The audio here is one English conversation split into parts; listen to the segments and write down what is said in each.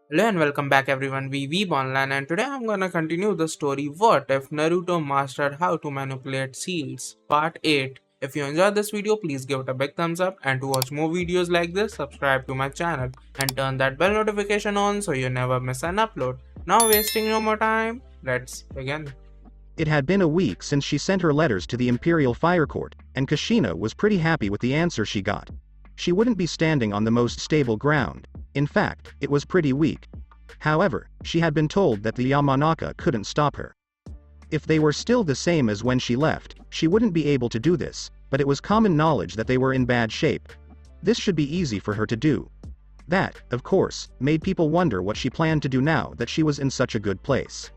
Hello and welcome back everyone, we Weeb Online, and today I'm gonna continue the story What If Naruto Mastered How to Manipulate Seals, Part 8. If you enjoyed this video, please give it a big thumbs up, and to watch more videos like this, subscribe to my channel and turn that bell notification on so you never miss an upload. Now wasting no more time, let's begin. It had been a week since she sent her letters to the Imperial Fire Court, and Kushina was pretty happy with the answer she got. She wouldn't be standing on the most stable ground. In fact, it was pretty weak. However, she had been told that the Yamanaka couldn't stop her. If they were still the same as when she left, she wouldn't be able to do this, but it was common knowledge that they were in bad shape. This should be easy for her to do. That, of course, made people wonder what she planned to do now that she was in such a good place.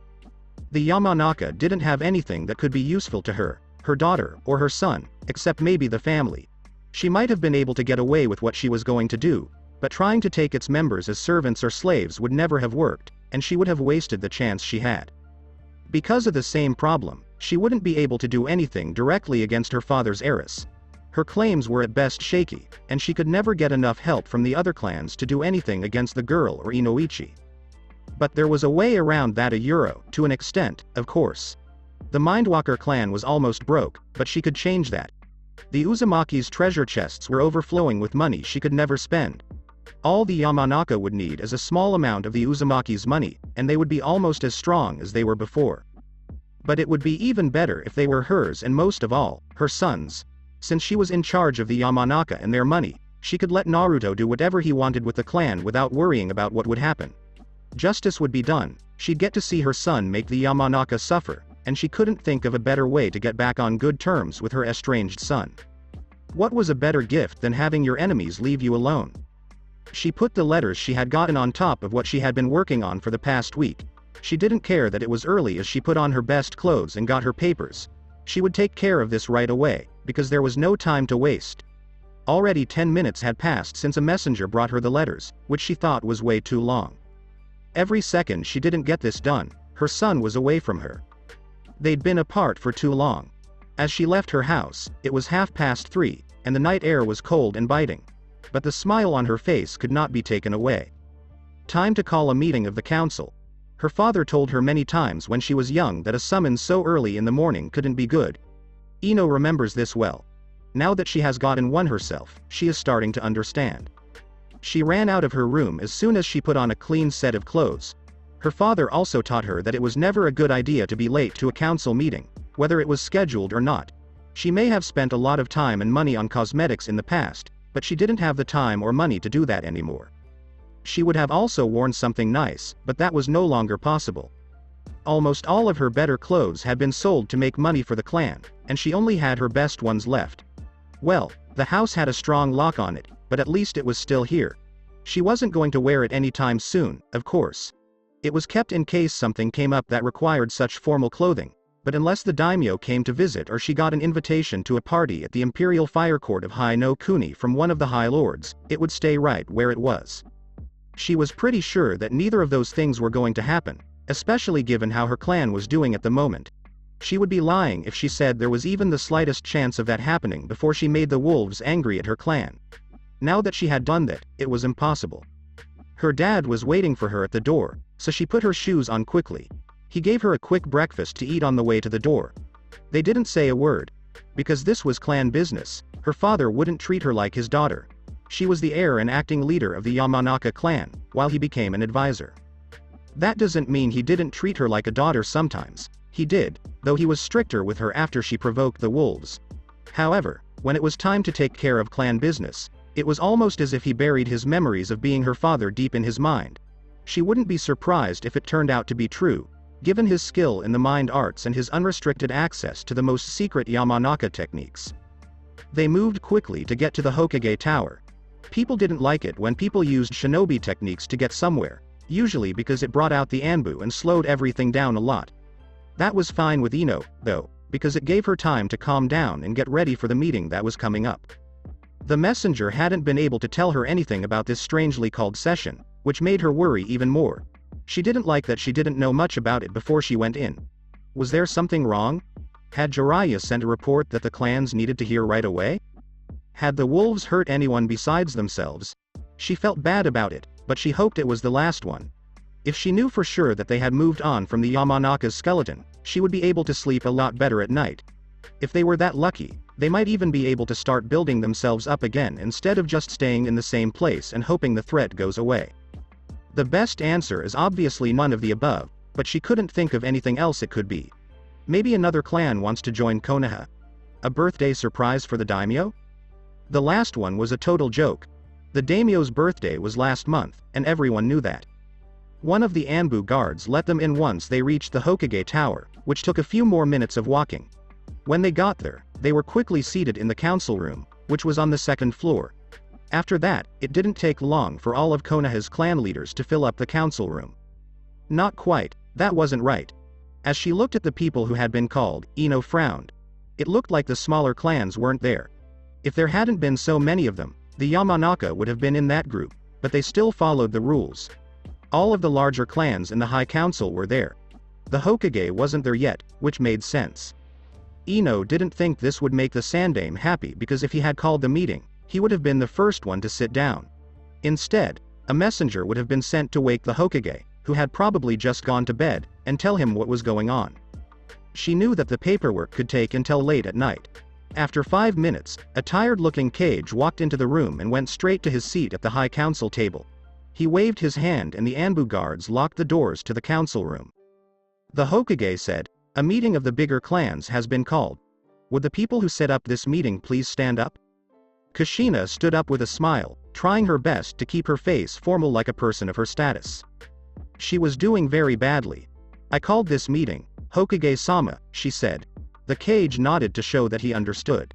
The Yamanaka didn't have anything that could be useful to her daughter, or her son, except maybe the family. She might have been able to get away with what she was going to do, but trying to take its members as servants or slaves would never have worked, and she would have wasted the chance she had. Because of the same problem, she wouldn't be able to do anything directly against her father's heiress. Her claims were at best shaky, and she could never get enough help from the other clans to do anything against the girl or Inoichi. But there was a way around that to an extent, of course. The Mindwalker clan was almost broke, but she could change that. The Uzumaki's treasure chests were overflowing with money she could never spend. All the Yamanaka would need is a small amount of the Uzumaki's money, and they would be almost as strong as they were before. But it would be even better if they were hers, and most of all, her sons. Since she was in charge of the Yamanaka and their money, she could let Naruto do whatever he wanted with the clan without worrying about what would happen. Justice would be done, she'd get to see her son make the Yamanaka suffer, and she couldn't think of a better way to get back on good terms with her estranged son. What was a better gift than having your enemies leave you alone? She put the letters she had gotten on top of what she had been working on for the past week. She didn't care that it was early as she put on her best clothes and got her papers. She would take care of this right away, because there was no time to waste. Already 10 minutes had passed since a messenger brought her the letters, which she thought was way too long. Every second she didn't get this done, her son was away from her. They'd been apart for too long. As she left her house, it was 3:30, and the night air was cold and biting. But the smile on her face could not be taken away. Time to call a meeting of the council. Her father told her many times when she was young that a summons so early in the morning couldn't be good. Ino remembers this well. Now that she has gotten one herself, she is starting to understand. She ran out of her room as soon as she put on a clean set of clothes. Her father also taught her that it was never a good idea to be late to a council meeting, whether it was scheduled or not. She may have spent a lot of time and money on cosmetics in the past, but she didn't have the time or money to do that anymore. She would have also worn something nice, but that was no longer possible. Almost all of her better clothes had been sold to make money for the clan, and she only had her best ones left. Well, the house had a strong lock on it, but at least it was still here. She wasn't going to wear it anytime soon, of course. It was kept in case something came up that required such formal clothing, but unless the daimyo came to visit or she got an invitation to a party at the Imperial Fire Court of High no Kuni from one of the High Lords, it would stay right where it was. She was pretty sure that neither of those things were going to happen, especially given how her clan was doing at the moment. She would be lying if she said there was even the slightest chance of that happening before she made the wolves angry at her clan. Now that she had done that, it was impossible. Her dad was waiting for her at the door, so she put her shoes on quickly. He gave her a quick breakfast to eat on the way to the door. They didn't say a word. Because this was clan business, her father wouldn't treat her like his daughter. She was the heir and acting leader of the Yamanaka clan, while he became an advisor. That doesn't mean he didn't treat her like a daughter sometimes. He did, though he was stricter with her after she provoked the wolves. However, when it was time to take care of clan business, it was almost as if he buried his memories of being her father deep in his mind. She wouldn't be surprised if it turned out to be true, given his skill in the mind arts and his unrestricted access to the most secret Yamanaka techniques. They moved quickly to get to the Hokage Tower. People didn't like it when people used shinobi techniques to get somewhere, usually because it brought out the Anbu and slowed everything down a lot. That was fine with Ino, though, because it gave her time to calm down and get ready for the meeting that was coming up. The messenger hadn't been able to tell her anything about this strangely called session, which made her worry even more. She didn't like that she didn't know much about it before she went in. Was there something wrong? Had Jiraiya sent a report that the clans needed to hear right away? Had the wolves hurt anyone besides themselves? She felt bad about it, but she hoped it was the last one. If she knew for sure that they had moved on from the Yamanaka's skeleton, she would be able to sleep a lot better at night. If they were that lucky, they might even be able to start building themselves up again instead of just staying in the same place and hoping the threat goes away. The best answer is obviously none of the above, but she couldn't think of anything else it could be. Maybe another clan wants to join Konoha. A birthday surprise for the daimyo? The last one was a total joke. The daimyo's birthday was last month, and everyone knew that. One of the Anbu guards let them in once they reached the Hokage Tower, which took a few more minutes of walking. When they got there, they were quickly seated in the council room, which was on the second floor. After that, it didn't take long for all of Konoha's clan leaders to fill up the council room. Not quite, that wasn't right. As she looked at the people who had been called, Ino frowned. It looked like the smaller clans weren't there. If there hadn't been so many of them, the Yamanaka would have been in that group, but they still followed the rules. All of the larger clans in the High Council were there. The Hokage wasn't there yet, which made sense. Ino didn't think this would make the Sandaime happy because if he had called the meeting, he would have been the first one to sit down. Instead, a messenger would have been sent to wake the Hokage, who had probably just gone to bed, and tell him what was going on. She knew that the paperwork could take until late at night. After 5 minutes, a tired-looking Kage walked into the room and went straight to his seat at the High Council table. He waved his hand and the Anbu guards locked the doors to the council room. The Hokage said, "A meeting of the bigger clans has been called. Would the people who set up this meeting please stand up?" Kushina stood up with a smile, trying her best to keep her face formal like a person of her status. She was doing very badly. "I called this meeting, Hokage-sama," she said. The Kage nodded to show that he understood.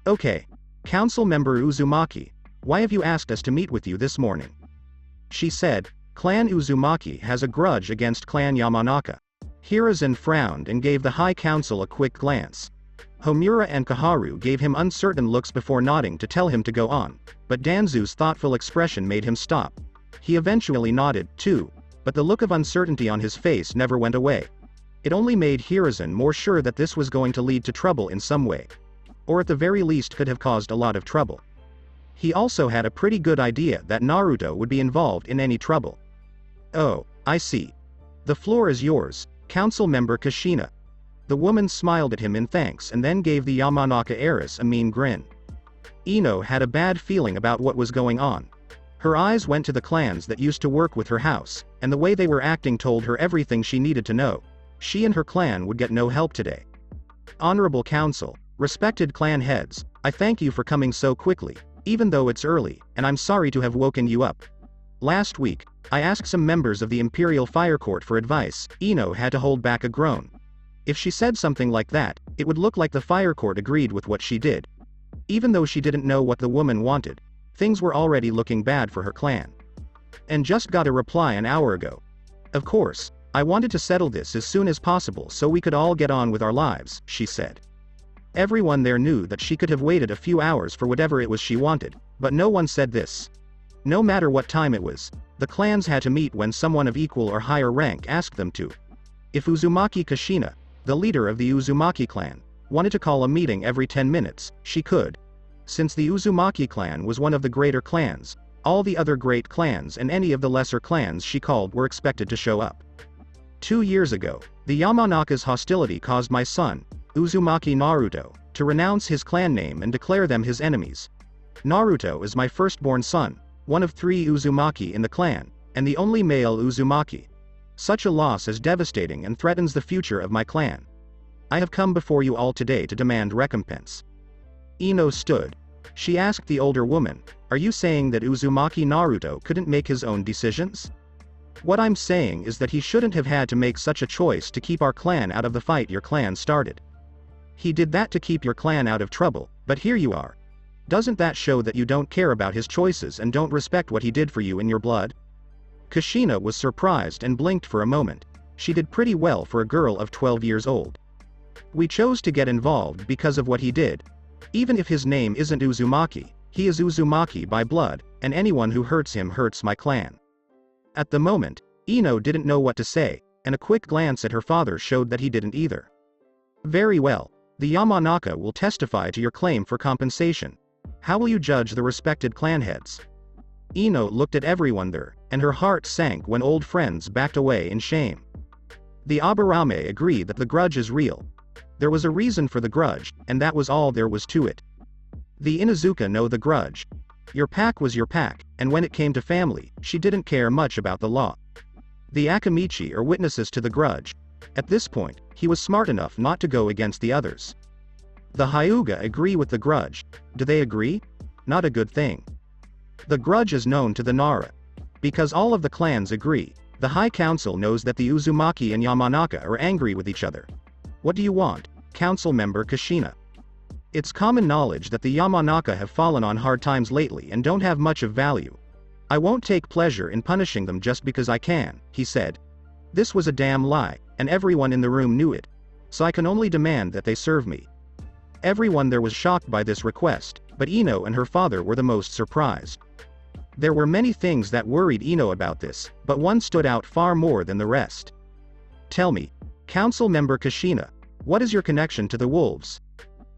"Okay. Council member Uzumaki, why have you asked us to meet with you this morning?" She said, "Clan Uzumaki has a grudge against Clan Yamanaka." Hiruzen frowned and gave the High Council a quick glance. Homura and Kaharu gave him uncertain looks before nodding to tell him to go on, but Danzu's thoughtful expression made him stop. He eventually nodded, too, but the look of uncertainty on his face never went away. It only made Hiruzen more sure that this was going to lead to trouble in some way. Or at the very least could have caused a lot of trouble. He also had a pretty good idea that Naruto would be involved in any trouble. "Oh, I see. The floor is yours, Council Member Kushina." The woman smiled at him in thanks and then gave the Yamanaka heiress a mean grin. Ino had a bad feeling about what was going on. Her eyes went to the clans that used to work with her house, and the way they were acting told her everything she needed to know. She and her clan would get no help today. "Honorable Council, respected clan heads, I thank you for coming so quickly, even though it's early, and I'm sorry to have woken you up. Last week, I asked some members of the Imperial Fire Court for advice." Ino had to hold back a groan. If she said something like that, it would look like the Fire Court agreed with what she did. Even though she didn't know what the woman wanted, things were already looking bad for her clan. "And just got a reply an hour ago. Of course, I wanted to settle this as soon as possible so we could all get on with our lives," she said. Everyone there knew that she could have waited a few hours for whatever it was she wanted, but no one said this. No matter what time it was, the clans had to meet when someone of equal or higher rank asked them to. If Uzumaki Kushina, the leader of the Uzumaki clan, wanted to call a meeting every 10 minutes, she could. Since the Uzumaki clan was one of the greater clans, all the other great clans and any of the lesser clans she called were expected to show up. 2 years ago, the Yamanaka's hostility caused my son, Uzumaki Naruto, to renounce his clan name and declare them his enemies. Naruto is my firstborn son, one of 3 Uzumaki in the clan, and the only male Uzumaki. Such a loss is devastating and threatens the future of my clan. I have come before you all today to demand recompense." Ino stood. She asked the older woman, "Are you saying that Uzumaki Naruto couldn't make his own decisions?" "What I'm saying is that he shouldn't have had to make such a choice to keep our clan out of the fight your clan started. He did that to keep your clan out of trouble, but here you are. Doesn't that show that you don't care about his choices and don't respect what he did for you in your blood?" Kushina was surprised and blinked for a moment. She did pretty well for a girl of 12 years old. "We chose to get involved because of what he did. Even if his name isn't Uzumaki, he is Uzumaki by blood, and anyone who hurts him hurts my clan." At the moment, Ino didn't know what to say, and a quick glance at her father showed that he didn't either. "Very well. The Yamanaka will testify to your claim for compensation. How will you judge the respected clan heads?" Ino looked at everyone there, and her heart sank when old friends backed away in shame. The Aburame agreed that the grudge is real. There was a reason for the grudge, and that was all there was to it. The Inuzuka know the grudge. Your pack was your pack, and when it came to family, she didn't care much about the law. The Akamichi are witnesses to the grudge. At this point, he was smart enough not to go against the others. The Hyuga agree with the grudge. Do they agree? Not a good thing. The grudge is known to the Nara. Because all of the clans agree, the High Council knows that the Uzumaki and Yamanaka are angry with each other. What do you want, Council Member Kushina? It's common knowledge that the Yamanaka have fallen on hard times lately and don't have much of value. I won't take pleasure in punishing them just because I can, he said. This was a damn lie, and everyone in the room knew it. So I can only demand that they serve me. Everyone there was shocked by this request, but Ino and her father were the most surprised. There were many things that worried Ino about this, but one stood out far more than the rest. Tell me, Council Member Kushina, what is your connection to the wolves?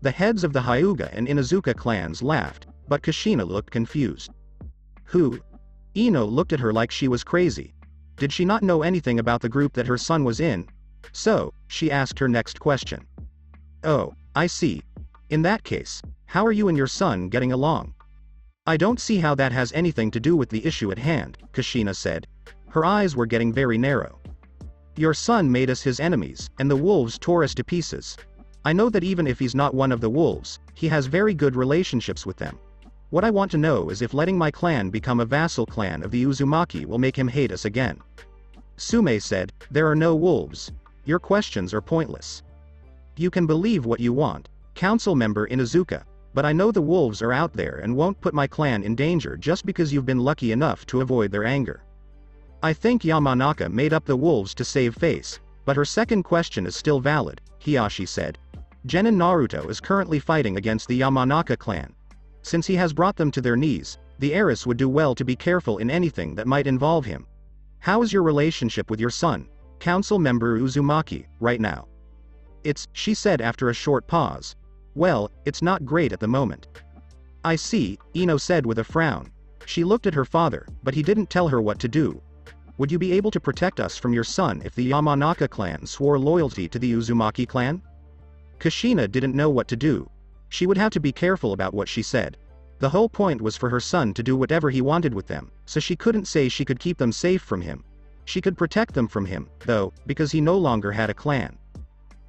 The heads of the Hyuga and Inuzuka clans laughed, but Kushina looked confused. Who? Ino looked at her like she was crazy. Did she not know anything about the group that her son was in? So, she asked her next question. Oh, I see. In that case, how are you and your son getting along? I don't see how that has anything to do with the issue at hand, Kushina said. Her eyes were getting very narrow. Your son made us his enemies, and the wolves tore us to pieces. I know that even if he's not one of the wolves, he has very good relationships with them. What I want to know is if letting my clan become a vassal clan of the Uzumaki will make him hate us again. Sume said, there are no wolves. Your questions are pointless. You can believe what you want, Council Member Inuzuka, but I know the wolves are out there and won't put my clan in danger just because you've been lucky enough to avoid their anger. I think Yamanaka made up the wolves to save face, but her second question is still valid, Hiyashi said. Genin Naruto is currently fighting against the Yamanaka clan. Since he has brought them to their knees, the heiress would do well to be careful in anything that might involve him. How is your relationship with your son, Council Member Uzumaki, right now? She said after a short pause. Well, it's not great at the moment. I see, Ino said with a frown. She looked at her father, but he didn't tell her what to do. Would you be able to protect us from your son if the Yamanaka clan swore loyalty to the Uzumaki clan? Kushina didn't know what to do. She would have to be careful about what she said. The whole point was for her son to do whatever he wanted with them, so she couldn't say she could keep them safe from him. She could protect them from him, though, because he no longer had a clan.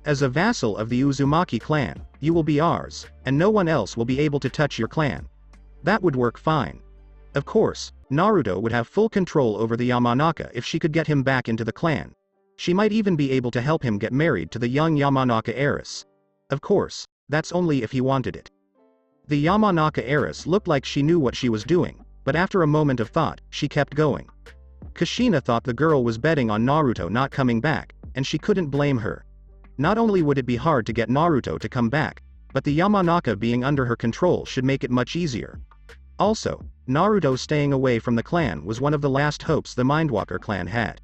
As a vassal of the Uzumaki clan, you will be ours, and no one else will be able to touch your clan. That would work fine. Of course, Naruto would have full control over the Yamanaka if she could get him back into the clan. She might even be able to help him get married to the young Yamanaka heiress. Of course, that's only if he wanted it. The Yamanaka heiress looked like she knew what she was doing, but after a moment of thought, she kept going. Kushina thought the girl was betting on Naruto not coming back, and she couldn't blame her. Not only would it be hard to get Naruto to come back, but the Yamanaka being under her control should make it much easier. Also, Naruto staying away from the clan was one of the last hopes the Mindwalker clan had.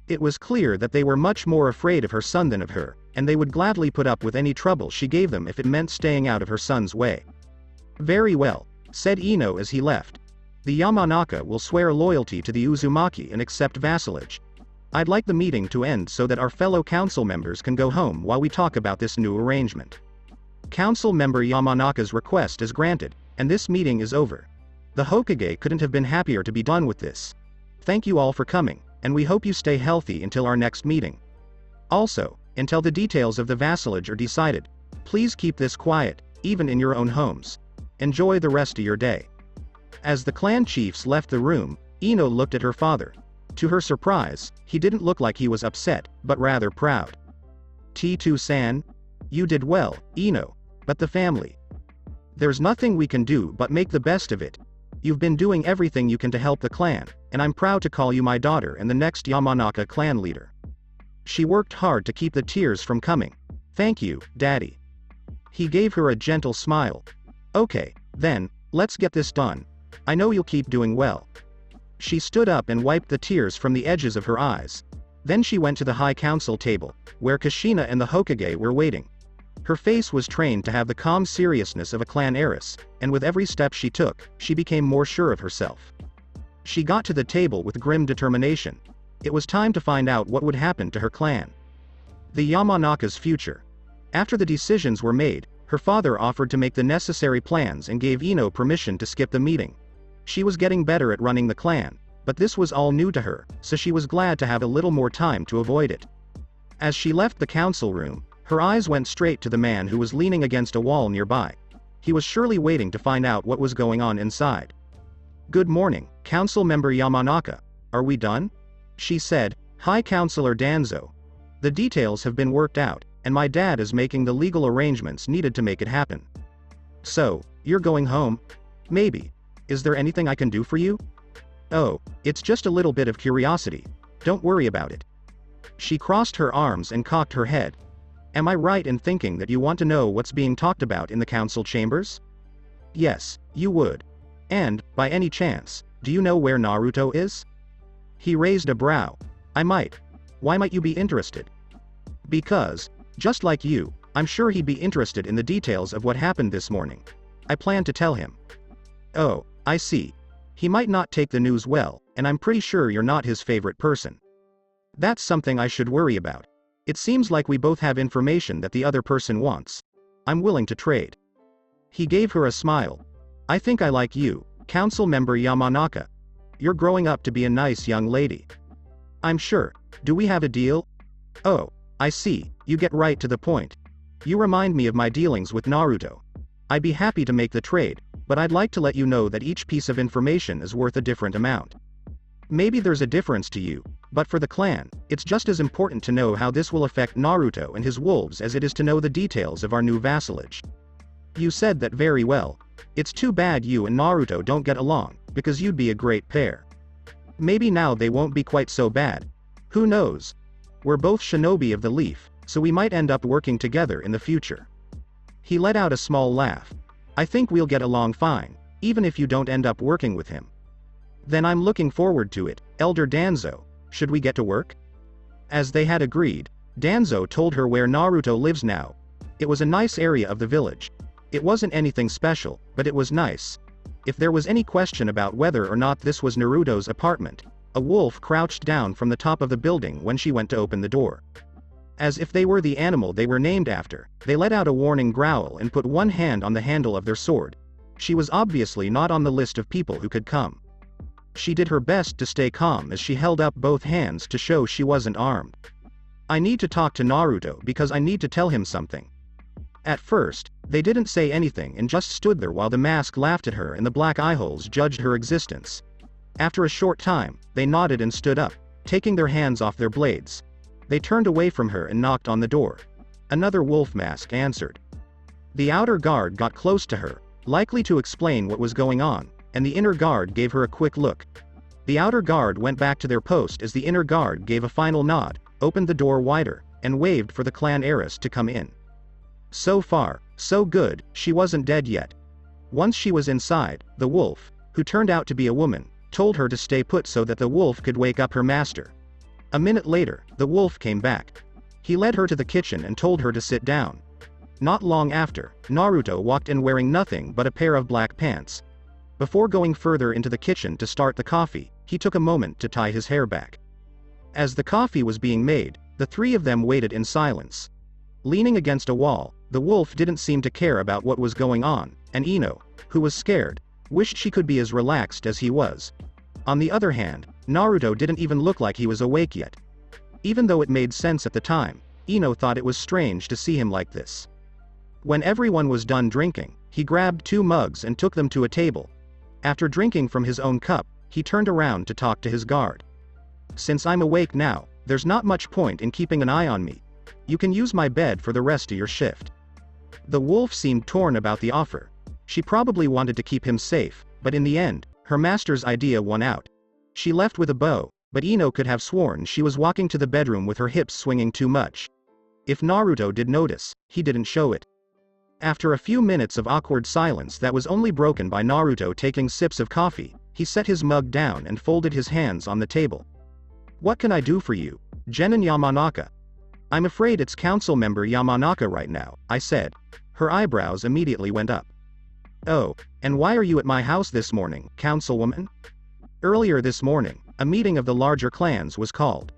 It was clear that they were much more afraid of her son than of her, and they would gladly put up with any trouble she gave them if it meant staying out of her son's way. Very well, said Ino as he left. The Yamanaka will swear loyalty to the Uzumaki and accept vassalage. I'd like the meeting to end so that our fellow council members can go home while we talk about this new arrangement. Council Member Yamanaka's request is granted, and this meeting is over. The Hokage couldn't have been happier to be done with this. Thank you all for coming, and we hope you stay healthy until our next meeting. Also, until the details of the vassalage are decided, please keep this quiet, even in your own homes. Enjoy the rest of your day. As the clan chiefs left the room, Ino looked at her father. To her surprise, he didn't look like he was upset, but rather proud. T2-san? You did well, Ino. But the family. There's nothing we can do but make the best of it. You've been doing everything you can to help the clan, and I'm proud to call you my daughter and the next Yamanaka clan leader. She worked hard to keep the tears from coming. Thank you, Daddy. He gave her a gentle smile. Okay, then, let's get this done. I know you'll keep doing well. She stood up and wiped the tears from the edges of her eyes. Then she went to the High Council table, where Kushina and the Hokage were waiting. Her face was trained to have the calm seriousness of a clan heiress, and with every step she took, she became more sure of herself. She got to the table with grim determination. It was time to find out what would happen to her clan. The Yamanaka's future. After the decisions were made, her father offered to make the necessary plans and gave Ino permission to skip the meeting. She was getting better at running the clan, but this was all new to her, so she was glad to have a little more time to avoid it. As she left the council room, her eyes went straight to the man who was leaning against a wall nearby. He was surely waiting to find out what was going on inside. "Good morning, Council Member Yamanaka. Are we done?" she said. "Hi Councillor Danzo. The details have been worked out, and my dad is making the legal arrangements needed to make it happen." "So, you're going home? Maybe. Is there anything I can do for you?" "Oh, it's just a little bit of curiosity. Don't worry about it." She crossed her arms and cocked her head. "Am I right in thinking that you want to know what's being talked about in the council chambers?" "Yes, you would. And, by any chance, do you know where Naruto is?" He raised a brow. "I might. Why might you be interested?" "Because, just like you, I'm sure he'd be interested in the details of what happened this morning. I plan to tell him." "Oh, I see. He might not take the news well, and I'm pretty sure you're not his favorite person." "That's something I should worry about. It seems like we both have information that the other person wants. I'm willing to trade." He gave her a smile. "I think I like you, Council Member Yamanaka. You're growing up to be a nice young lady." "I'm sure. Do we have a deal?" "Oh, I see, you get right to the point. You remind me of my dealings with Naruto. I'd be happy to make the trade, but I'd like to let you know that each piece of information is worth a different amount. Maybe there's a difference to you, but for the clan, it's just as important to know how this will affect Naruto and his wolves as it is to know the details of our new vassalage." "You said that very well. It's too bad you and Naruto don't get along, because you'd be a great pair. Maybe now they won't be quite so bad. Who knows? We're both shinobi of the leaf, so we might end up working together in the future." He let out a small laugh. "I think we'll get along fine, even if you don't end up working with him." "Then I'm looking forward to it, Elder Danzo. Should we get to work?" As they had agreed, Danzo told her where Naruto lives now. It was a nice area of the village. It wasn't anything special, but it was nice. If there was any question about whether or not this was Naruto's apartment, a wolf crouched down from the top of the building when she went to open the door. As if they were the animal they were named after, they let out a warning growl and put one hand on the handle of their sword. She was obviously not on the list of people who could come. She did her best to stay calm as she held up both hands to show she wasn't armed. "I need to talk to Naruto because I need to tell him something." At first, they didn't say anything and just stood there while the mask laughed at her and the black eyeholes judged her existence. After a short time, they nodded and stood up, taking their hands off their blades. They turned away from her and knocked on the door. Another wolf mask answered. The outer guard got close to her, likely to explain what was going on, and the inner guard gave her a quick look. The outer guard went back to their post as the inner guard gave a final nod, opened the door wider, and waved for the clan heiress to come in. So far, so good, she wasn't dead yet. Once she was inside, the wolf, who turned out to be a woman, told her to stay put so that the wolf could wake up her master. A minute later, the wolf came back. He led her to the kitchen and told her to sit down. Not long after, Naruto walked in wearing nothing but a pair of black pants. Before going further into the kitchen to start the coffee, he took a moment to tie his hair back. As the coffee was being made, the three of them waited in silence. Leaning against a wall, the wolf didn't seem to care about what was going on, and Ino, who was scared, wished she could be as relaxed as he was. On the other hand, Naruto didn't even look like he was awake yet. Even though it made sense at the time, Ino thought it was strange to see him like this. When everyone was done drinking, he grabbed 2 mugs and took them to a table. After drinking from his own cup, he turned around to talk to his guard. "Since I'm awake now, there's not much point in keeping an eye on me. You can use my bed for the rest of your shift." The wolf seemed torn about the offer. She probably wanted to keep him safe, but in the end, her master's idea won out. She left with a bow, but Ino could have sworn she was walking to the bedroom with her hips swinging too much. If Naruto did notice, he didn't show it. After a few minutes of awkward silence that was only broken by Naruto taking sips of coffee, he set his mug down and folded his hands on the table. "What can I do for you, Genin Yamanaka?" "I'm afraid it's Council Member Yamanaka right now," I said. Her eyebrows immediately went up. "Oh, and why are you at my house this morning, Councilwoman?" Earlier this morning, a meeting of the larger clans was called.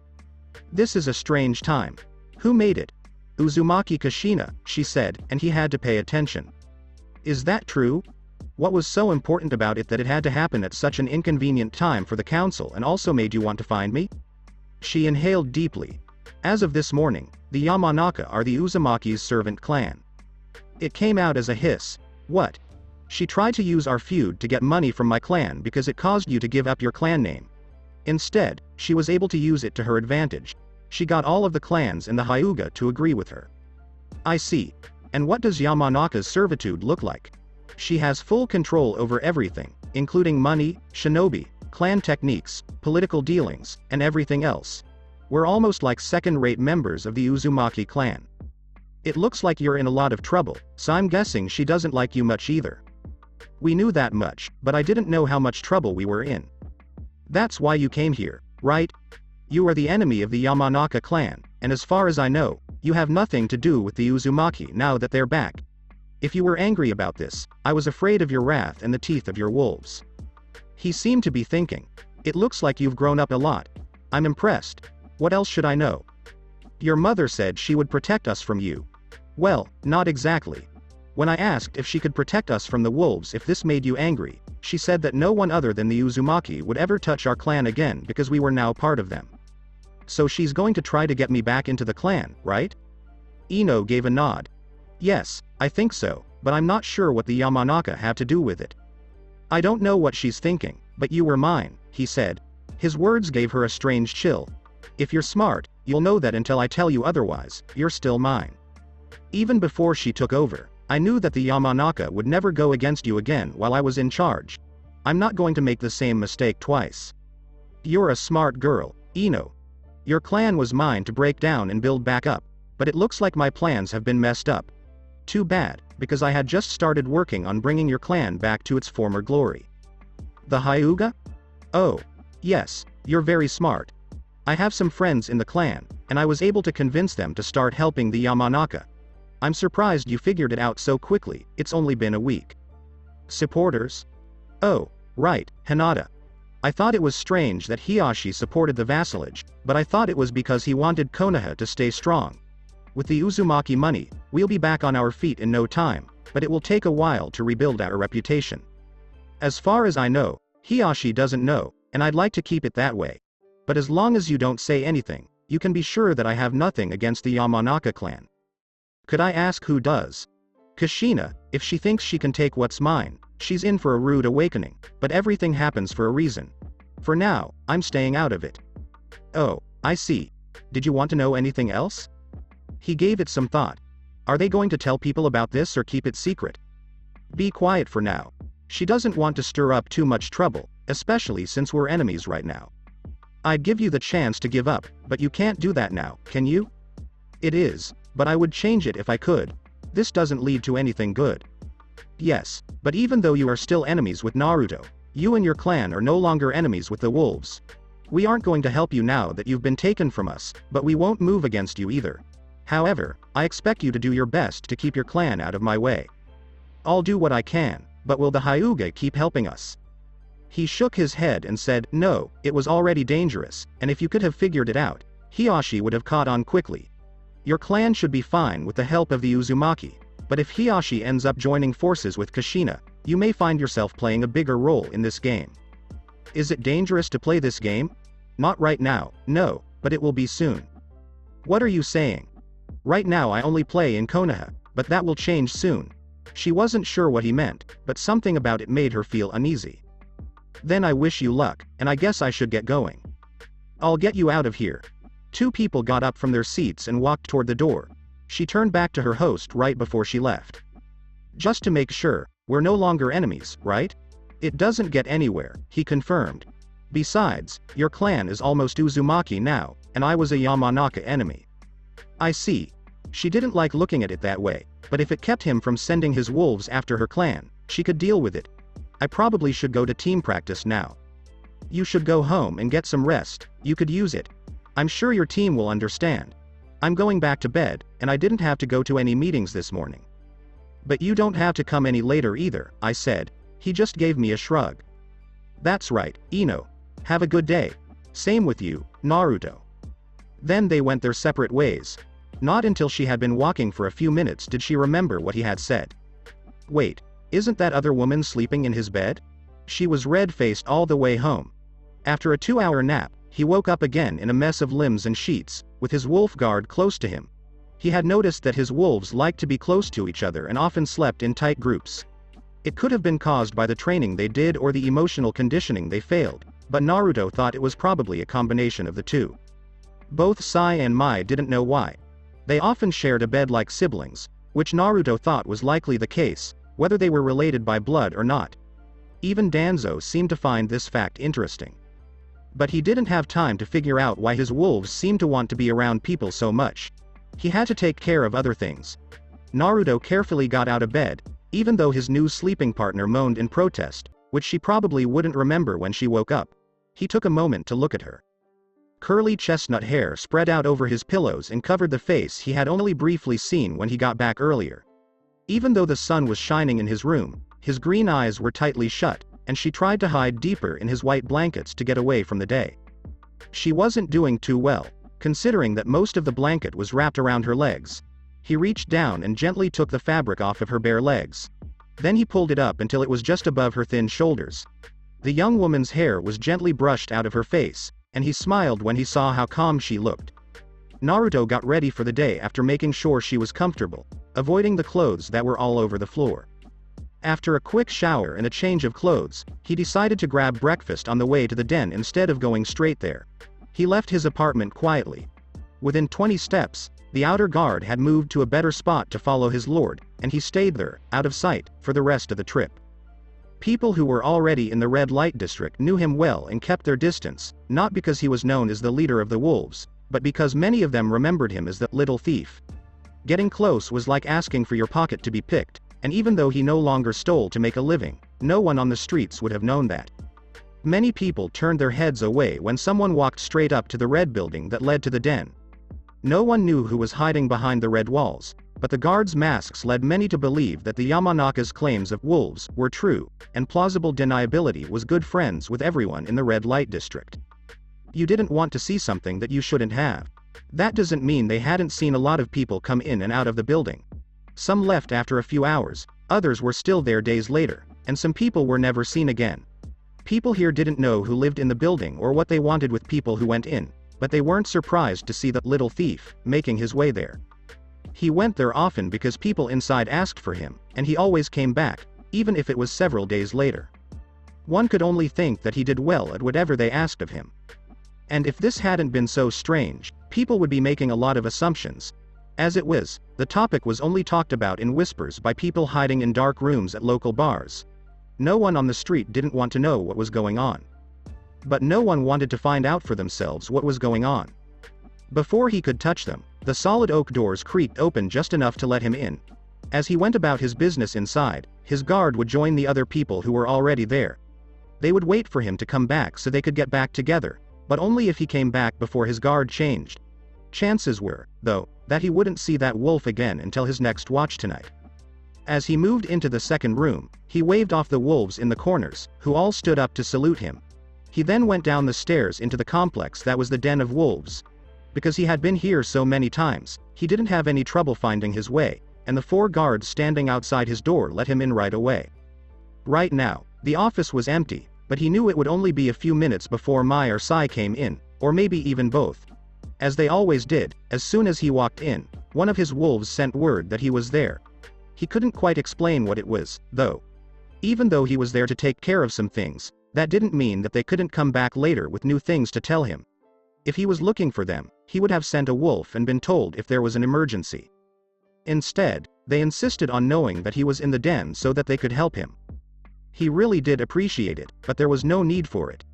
This is a strange time. Who made it? Uzumaki Kushina, she said, and he had to pay attention. Is that true? What was so important about it that it had to happen at such an inconvenient time for the council and also made you want to find me? She inhaled deeply. As of this morning, the Yamanaka are the Uzumaki's servant clan. It came out as a hiss. What? She tried to use our feud to get money from my clan because it caused you to give up your clan name. Instead, she was able to use it to her advantage. She got all of the clans in the Hyuga to agree with her. I see. And what does Yamanaka's servitude look like? She has full control over everything, including money, shinobi, clan techniques, political dealings, and everything else. We're almost like second-rate members of the Uzumaki clan. It looks like you're in a lot of trouble, so I'm guessing she doesn't like you much either. We knew that much, but I didn't know how much trouble we were in. That's why you came here, right? You are the enemy of the Yamanaka clan, and as far as I know, you have nothing to do with the Uzumaki now that they're back. If you were angry about this, I was afraid of your wrath and the teeth of your wolves. He seemed to be thinking. It looks like you've grown up a lot. I'm impressed. What else should I know? Your mother said she would protect us from you. Well, not exactly. When I asked if she could protect us from the wolves if this made you angry, she said that no one other than the Uzumaki would ever touch our clan again because we were now part of them. So she's going to try to get me back into the clan, right? Ino gave a nod. Yes, I think so, but I'm not sure what the Yamanaka have to do with it. I don't know what she's thinking, but you were mine, he said. His words gave her a strange chill. If you're smart, you'll know that until I tell you otherwise, you're still mine. Even before she took over, I knew that the Yamanaka would never go against you again while I was in charge. I'm not going to make the same mistake twice. You're a smart girl, Ino. Your clan was mine to break down and build back up, but it looks like my plans have been messed up. Too bad, because I had just started working on bringing your clan back to its former glory. The Hyuga? Oh. Yes, you're very smart. I have some friends in the clan, and I was able to convince them to start helping the Yamanaka. I'm surprised you figured it out so quickly, it's only been a week. Supporters? Oh, right, Hinata. I thought it was strange that Hiyashi supported the vassalage, but I thought it was because he wanted Konoha to stay strong. With the Uzumaki money, we'll be back on our feet in no time, but it will take a while to rebuild our reputation. As far as I know, Hiyashi doesn't know, and I'd like to keep it that way. But as long as you don't say anything, you can be sure that I have nothing against the Yamanaka clan. Could I ask who does? Kushina, if she thinks she can take what's mine, she's in for a rude awakening, but everything happens for a reason. For now, I'm staying out of it. Oh, I see. Did you want to know anything else? He gave it some thought. Are they going to tell people about this or keep it secret? Be quiet for now. She doesn't want to stir up too much trouble, especially since we're enemies right now. I'd give you the chance to give up, but you can't do that now, can you? It is, but I would change it if I could. This doesn't lead to anything good. Yes, but even though you are still enemies with Naruto, you and your clan are no longer enemies with the wolves. We aren't going to help you now that you've been taken from us, but we won't move against you either. However, I expect you to do your best to keep your clan out of my way. I'll do what I can, but will the Hyuga keep helping us? He shook his head and said, no, it was already dangerous, and if you could have figured it out, Hiyashi would have caught on quickly. Your clan should be fine with the help of the Uzumaki, but if Hiyashi ends up joining forces with Kushina, you may find yourself playing a bigger role in this game. Is it dangerous to play this game? Not right now, no, but it will be soon. What are you saying? Right now I only play in Konoha, but that will change soon. She wasn't sure what he meant, but something about it made her feel uneasy. Then I wish you luck, and I guess I should get going. I'll get you out of here. Two people got up from their seats and walked toward the door. She turned back to her host right before she left. Just to make sure, we're no longer enemies, right? It doesn't get anywhere, he confirmed. Besides, your clan is almost Uzumaki now, and I was a Yamanaka enemy. I see. She didn't like looking at it that way, but if it kept him from sending his wolves after her clan, she could deal with it. I probably should go to team practice now. You should go home and get some rest, you could use it. I'm sure your team will understand. I'm going back to bed, and I didn't have to go to any meetings this morning. But you don't have to come any later either, I said. He just gave me a shrug. That's right, Ino, Have a good day. Same with you, Naruto. Then they went their separate ways. Not until she had been walking for a few minutes did she remember what he had said. Wait, isn't that other woman sleeping in his bed? She was red-faced all the way home. After a 2-hour nap, he woke up again in a mess of limbs and sheets, with his wolf guard close to him. He had noticed that his wolves liked to be close to each other and often slept in tight groups. It could have been caused by the training they did or the emotional conditioning they failed, but Naruto thought it was probably a combination of the two. Both Sai and Mai didn't know why. They often shared a bed like siblings, which Naruto thought was likely the case, whether they were related by blood or not. Even Danzo seemed to find this fact interesting. But he didn't have time to figure out why his wolves seemed to want to be around people so much. He had to take care of other things. Naruto carefully got out of bed, even though his new sleeping partner moaned in protest, which she probably wouldn't remember when she woke up. He took a moment to look at her. Curly chestnut hair spread out over his pillows and covered the face he had only briefly seen when he got back earlier. Even though the sun was shining in his room, his green eyes were tightly shut, and she tried to hide deeper in his white blankets to get away from the day. She wasn't doing too well, considering that most of the blanket was wrapped around her legs. He reached down and gently took the fabric off of her bare legs. Then he pulled it up until it was just above her thin shoulders. The young woman's hair was gently brushed out of her face, and he smiled when he saw how calm she looked. Naruto got ready for the day after making sure she was comfortable, avoiding the clothes that were all over the floor. After a quick shower and a change of clothes, he decided to grab breakfast on the way to the den instead of going straight there. He left his apartment quietly. Within 20 steps, the outer guard had moved to a better spot to follow his lord, and he stayed there, out of sight, for the rest of the trip. People who were already in the red light district knew him well and kept their distance, not because he was known as the leader of the wolves, but because many of them remembered him as the little thief. Getting close was like asking for your pocket to be picked, and even though he no longer stole to make a living, no one on the streets would have known that. Many people turned their heads away when someone walked straight up to the red building that led to the den. No one knew who was hiding behind the red walls, but the guards' masks led many to believe that the Yamanaka's claims of wolves were true, and plausible deniability was good friends with everyone in the red light district. You didn't want to see something that you shouldn't have. That doesn't mean they hadn't seen a lot of people come in and out of the building. Some left after a few hours, others were still there days later, and some people were never seen again. People here didn't know who lived in the building or what they wanted with people who went in, but they weren't surprised to see the little thief making his way there. He went there often because people inside asked for him, and he always came back, even if it was several days later. One could only think that he did well at whatever they asked of him. And if this hadn't been so strange, people would be making a lot of assumptions. As it was, the topic was only talked about in whispers by people hiding in dark rooms at local bars. No one on the street didn't want to know what was going on. But no one wanted to find out for themselves what was going on. Before he could touch them, the solid oak doors creaked open just enough to let him in. As he went about his business inside, his guard would join the other people who were already there. They would wait for him to come back so they could get back together, but only if he came back before his guard changed. Chances were, though, that he wouldn't see that wolf again until his next watch tonight. As he moved into the second room, he waved off the wolves in the corners, who all stood up to salute him. He then went down the stairs into the complex that was the den of wolves. Because he had been here so many times, he didn't have any trouble finding his way, and the 4 guards standing outside his door let him in right away. Right now, the office was empty, but he knew it would only be a few minutes before Mai or Sai came in, or maybe even both. As they always did, as soon as he walked in, one of his wolves sent word that he was there. He couldn't quite explain what it was, though. Even though he was there to take care of some things, that didn't mean that they couldn't come back later with new things to tell him. If he was looking for them, he would have sent a wolf and been told if there was an emergency. Instead, they insisted on knowing that he was in the den so that they could help him. He really did appreciate it, but there was no need for it.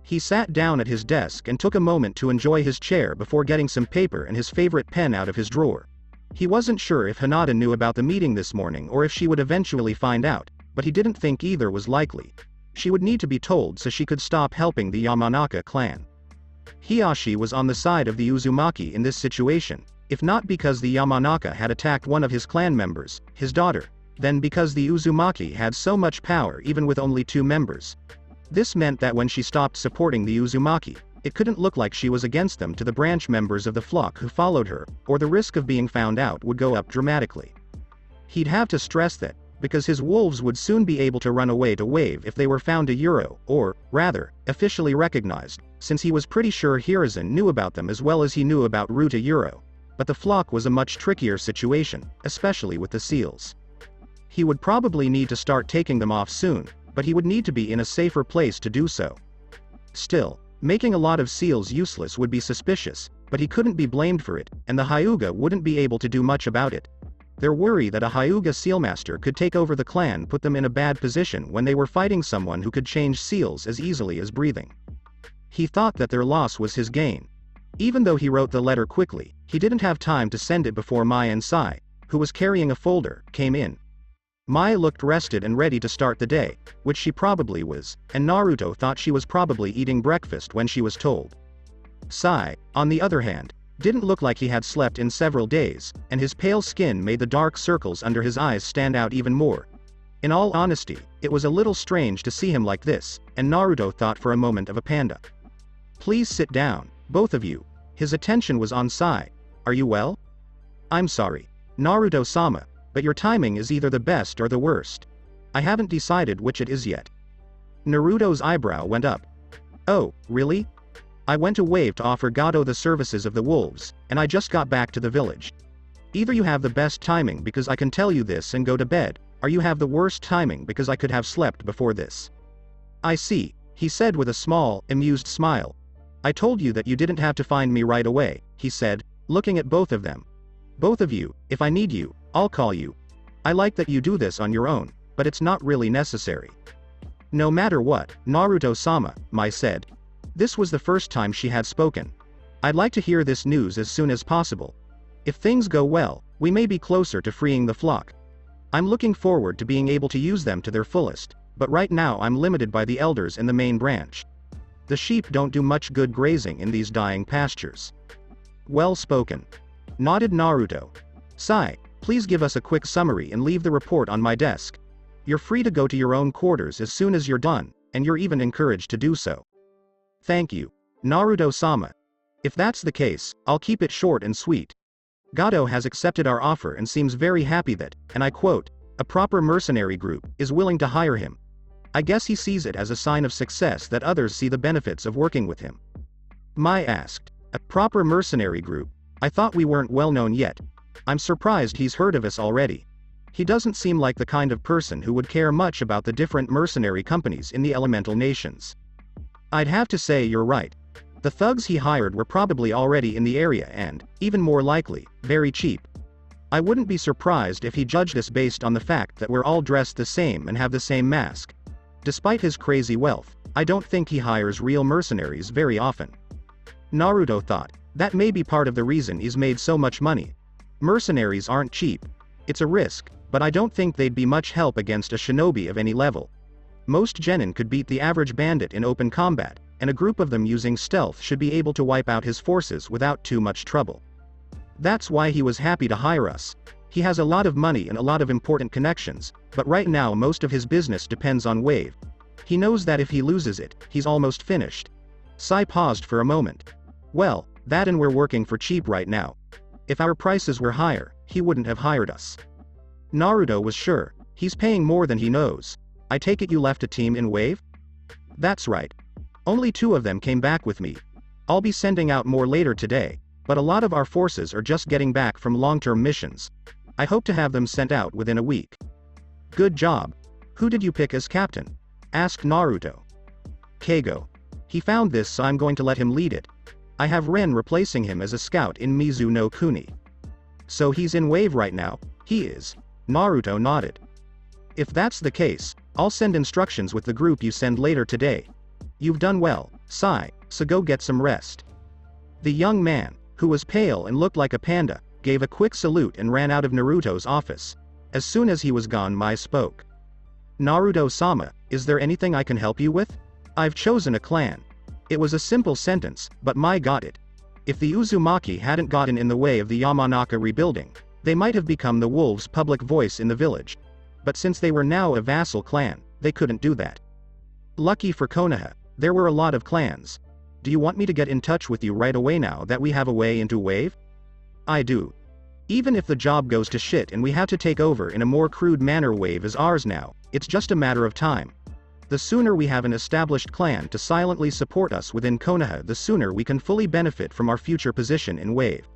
He sat down at his desk and took a moment to enjoy his chair before getting some paper and his favorite pen out of his drawer. He wasn't sure if Hinata knew about the meeting this morning or if she would eventually find out, but he didn't think either was likely. She would need to be told so she could stop helping the Yamanaka clan. Hiyashi was on the side of the Uzumaki in this situation, if not because the Yamanaka had attacked one of his clan members, his daughter, then because the Uzumaki had so much power even with only 2 members. This meant that when she stopped supporting the Uzumaki, it couldn't look like she was against them to the branch members of the flock who followed her, or the risk of being found out would go up dramatically. He'd have to stress that, because his wolves would soon be able to run away to Wave if they were found a Euro, or, rather, officially recognized, since he was pretty sure Hiruzen knew about them as well as he knew about Ruta Euro. But the flock was a much trickier situation, especially with the seals. He would probably need to start taking them off soon, but he would need to be in a safer place to do so. Still, making a lot of seals useless would be suspicious, but he couldn't be blamed for it, and the Hyuga wouldn't be able to do much about it. Their worry that a Hyuga sealmaster could take over the clan put them in a bad position when they were fighting someone who could change seals as easily as breathing. He thought that their loss was his gain. Even though he wrote the letter quickly, he didn't have time to send it before Mai and Sai, who was carrying a folder, came in. Mai looked rested and ready to start the day, which she probably was, and Naruto thought she was probably eating breakfast when she was told. Sai, on the other hand, didn't look like he had slept in several days, and his pale skin made the dark circles under his eyes stand out even more. In all honesty, it was a little strange to see him like this, and Naruto thought for a moment of a panda. "Please sit down, both of you." His attention was on Sai. "Are you well?" "I'm sorry, Naruto-sama, but your timing is either the best or the worst. I haven't decided which it is yet." Naruto's eyebrow went up. "Oh, really? I went to Wave to offer Gato the services of the wolves, and I just got back to the village. Either you have the best timing because I can tell you this and go to bed, or you have the worst timing because I could have slept before this." "I see," he said with a small, amused smile. "I told you that you didn't have to find me right away," he said, looking at both of them. "Both of you, if I need you, I'll call you. I like that you do this on your own, but it's not really necessary." "No matter what, Naruto-sama," Mai said. This was the first time she had spoken. "I'd like to hear this news as soon as possible. If things go well, we may be closer to freeing the flock. I'm looking forward to being able to use them to their fullest, but right now I'm limited by the elders in the main branch. The sheep don't do much good grazing in these dying pastures." "Well spoken," nodded Naruto. "Sai, please give us a quick summary and leave the report on my desk. You're free to go to your own quarters as soon as you're done, and you're even encouraged to do so." "Thank you, Naruto-sama. If that's the case, I'll keep it short and sweet. Gato has accepted our offer and seems very happy that, and I quote, a proper mercenary group is willing to hire him. I guess he sees it as a sign of success that others see the benefits of working with him." Mai asked, "A proper mercenary group? I thought we weren't well known yet. I'm surprised he's heard of us already. He doesn't seem like the kind of person who would care much about the different mercenary companies in the elemental nations." "I'd have to say you're right. The thugs he hired were probably already in the area and, even more likely, very cheap. I wouldn't be surprised if he judged us based on the fact that we're all dressed the same and have the same mask. Despite his crazy wealth, I don't think he hires real mercenaries very often." Naruto thought, that may be part of the reason he's made so much money. Mercenaries aren't cheap. It's a risk, but I don't think they'd be much help against a shinobi of any level. Most genin could beat the average bandit in open combat, and a group of them using stealth should be able to wipe out his forces without too much trouble. That's why he was happy to hire us. He has a lot of money and a lot of important connections, but right now most of his business depends on Wave. He knows that if he loses it, he's almost finished. Sai paused for a moment. "Well, that and we're working for cheap right now. If our prices were higher, he wouldn't have hired us." Naruto was sure. "He's paying more than he knows. I take it you left a team in Wave?" "That's right. Only 2 of them came back with me. I'll be sending out more later today, but a lot of our forces are just getting back from long-term missions. I hope to have them sent out within a week." "Good job. Who did you pick as captain?" asked Naruto. "Keigo. He found this, so I'm going to let him lead it. I have Ren replacing him as a scout in Mizu no Kuni." "So he's in Wave right now?" "He is." Naruto nodded. "If that's the case, I'll send instructions with the group you send later today. You've done well, Sai, so go get some rest." The young man, who was pale and looked like a panda, gave a quick salute and ran out of Naruto's office. As soon as he was gone, Mai spoke. "Naruto-sama, is there anything I can help you with? I've chosen a clan." It was a simple sentence, but Mai got it. If the Uzumaki hadn't gotten in the way of the Yamanaka rebuilding, they might have become the wolves' public voice in the village. But since they were now a vassal clan, they couldn't do that. Lucky for Konoha, there were a lot of clans. Do you want me to get in touch with you right away now that we have a way into Wave? I do. Even if the job goes to shit and we have to take over in a more crude manner, Wave is ours now, it's just a matter of time. The sooner we have an established clan to silently support us within Konoha, the sooner we can fully benefit from our future position in Wave.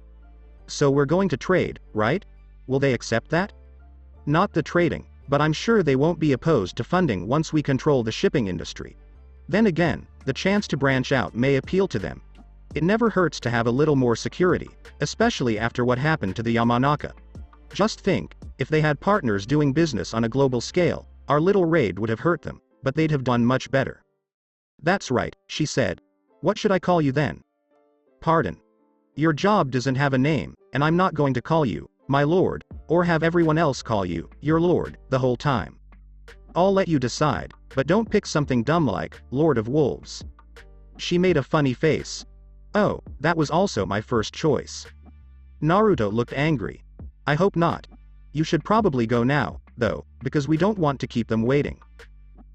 So we're going to trade, right? Will they accept that? Not the trading, but I'm sure they won't be opposed to funding once we control the shipping industry. Then again, the chance to branch out may appeal to them. It never hurts to have a little more security, especially after what happened to the Yamanaka. Just think, if they had partners doing business on a global scale, our little raid would have hurt them, but they'd have done much better. That's right, she said. What should I call you then? Pardon. Your job doesn't have a name, and I'm not going to call you, my lord, or have everyone else call you, your lord, the whole time. I'll let you decide, but don't pick something dumb like, Lord of Wolves. She made a funny face. Oh, that was also my first choice. Naruto looked angry. I hope not. You should probably go now, though, because we don't want to keep them waiting.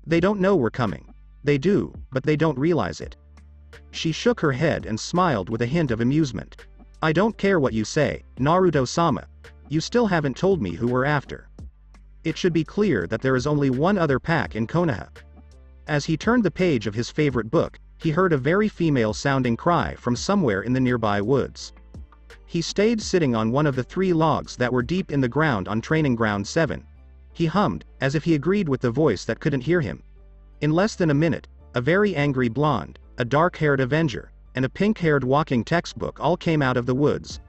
They don't know we're coming. They do, but they don't realize it. She shook her head and smiled with a hint of amusement. I don't care what you say, Naruto-sama. You still haven't told me who we're after. It should be clear that there is only one other pack in Konoha. As he turned the page of his favorite book, he heard a very female-sounding cry from somewhere in the nearby woods. He stayed sitting on one of the 3 logs that were deep in the ground on Training Ground 7. He hummed, as if he agreed with the voice that couldn't hear him. In less than a minute, a very angry blonde, a dark-haired Avenger, and a pink-haired walking textbook all came out of the woods.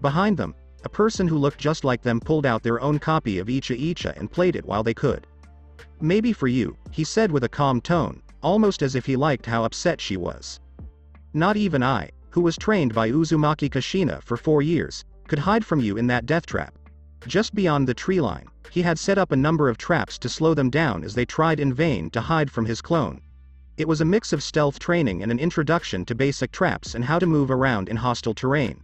Behind them, a person who looked just like them pulled out their own copy of Icha Icha and played it while they could. Maybe for you, he said with a calm tone, almost as if he liked how upset she was. Not even I, who was trained by Uzumaki Kushina for 4 years, could hide from you in that death trap. Just beyond the tree line, he had set up a number of traps to slow them down as they tried in vain to hide from his clone. It was a mix of stealth training and an introduction to basic traps and how to move around in hostile terrain.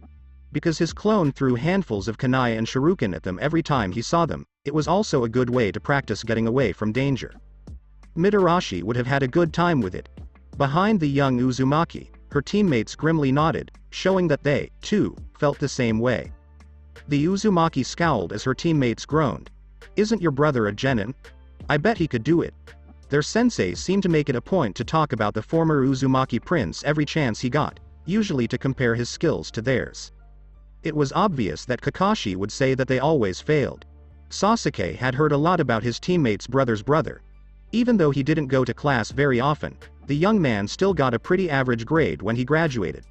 Because his clone threw handfuls of kunai and shuriken at them every time he saw them, it was also a good way to practice getting away from danger. Mitarashi would have had a good time with it. Behind the young Uzumaki, her teammates grimly nodded, showing that they, too, felt the same way. The Uzumaki scowled as her teammates groaned. Isn't your brother a genin? I bet he could do it. Their sensei seemed to make it a point to talk about the former Uzumaki prince every chance he got, usually to compare his skills to theirs. It was obvious that Kakashi would say that they always failed. Sasuke had heard a lot about his teammate's brother's brother. Even though he didn't go to class very often, the young man still got a pretty average grade when he graduated.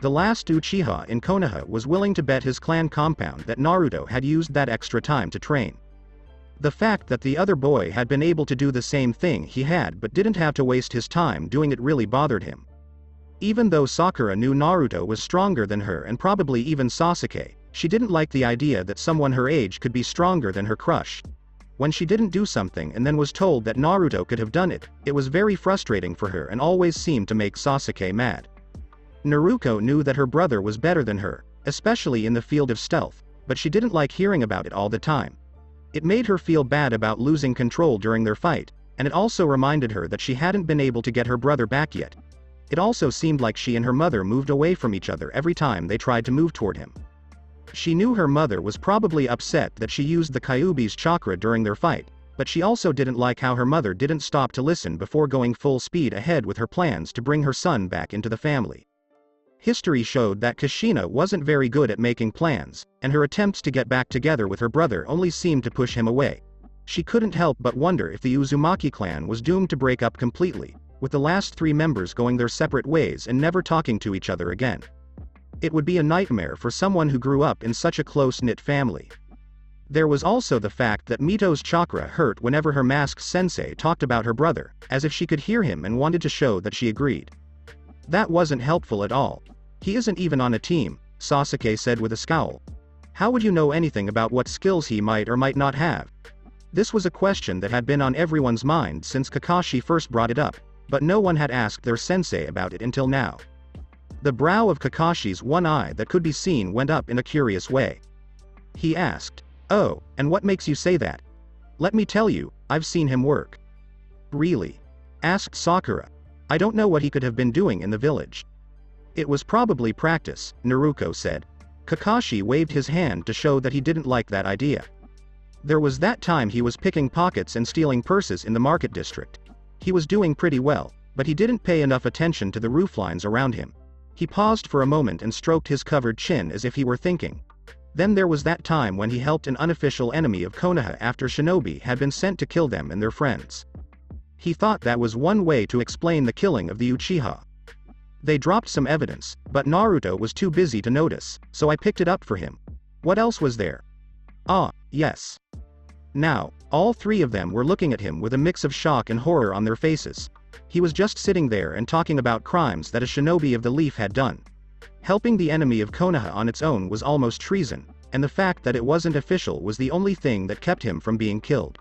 The last Uchiha in Konoha was willing to bet his clan compound that Naruto had used that extra time to train. The fact that the other boy had been able to do the same thing he had but didn't have to waste his time doing it really bothered him. Even though Sakura knew Naruto was stronger than her and probably even Sasuke, she didn't like the idea that someone her age could be stronger than her crush. When she didn't do something and then was told that Naruto could have done it, it was very frustrating for her and always seemed to make Sasuke mad. Naruto knew that her brother was better than her, especially in the field of stealth, but she didn't like hearing about it all the time. It made her feel bad about losing control during their fight, and it also reminded her that she hadn't been able to get her brother back yet. It also seemed like she and her mother moved away from each other every time they tried to move toward him. She knew her mother was probably upset that she used the Kyuubi's chakra during their fight, but she also didn't like how her mother didn't stop to listen before going full speed ahead with her plans to bring her son back into the family. History showed that Kushina wasn't very good at making plans, and her attempts to get back together with her brother only seemed to push him away. She couldn't help but wonder if the Uzumaki clan was doomed to break up completely, with the last 3 members going their separate ways and never talking to each other again. It would be a nightmare for someone who grew up in such a close-knit family. There was also the fact that Mito's chakra hurt whenever her masked sensei talked about her brother, as if she could hear him and wanted to show that she agreed. That wasn't helpful at all. He isn't even on a team, Sasuke said with a scowl. How would you know anything about what skills he might or might not have? This was a question that had been on everyone's mind since Kakashi first brought it up, but no one had asked their sensei about it until now. The brow of Kakashi's one eye that could be seen went up in a curious way. He asked, "Oh, and what makes you say that?" "Let me tell you, I've seen him work." "Really? asked Sakura. I don't know what he could have been doing in the village. It was probably practice, Naruto said. Kakashi waved his hand to show that he didn't like that idea. There was that time he was picking pockets and stealing purses in the market district. He was doing pretty well, but he didn't pay enough attention to the rooflines around him. He paused for a moment and stroked his covered chin as if he were thinking. Then there was that time when he helped an unofficial enemy of Konoha after shinobi had been sent to kill them and their friends. He thought that was one way to explain the killing of the Uchiha. They dropped some evidence, but Naruto was too busy to notice, so I picked it up for him. What else was there? Ah, yes. Now, all three of them were looking at him with a mix of shock and horror on their faces. He was just sitting there and talking about crimes that a shinobi of the Leaf had done. Helping the enemy of Konoha on its own was almost treason, and the fact that it wasn't official was the only thing that kept him from being killed.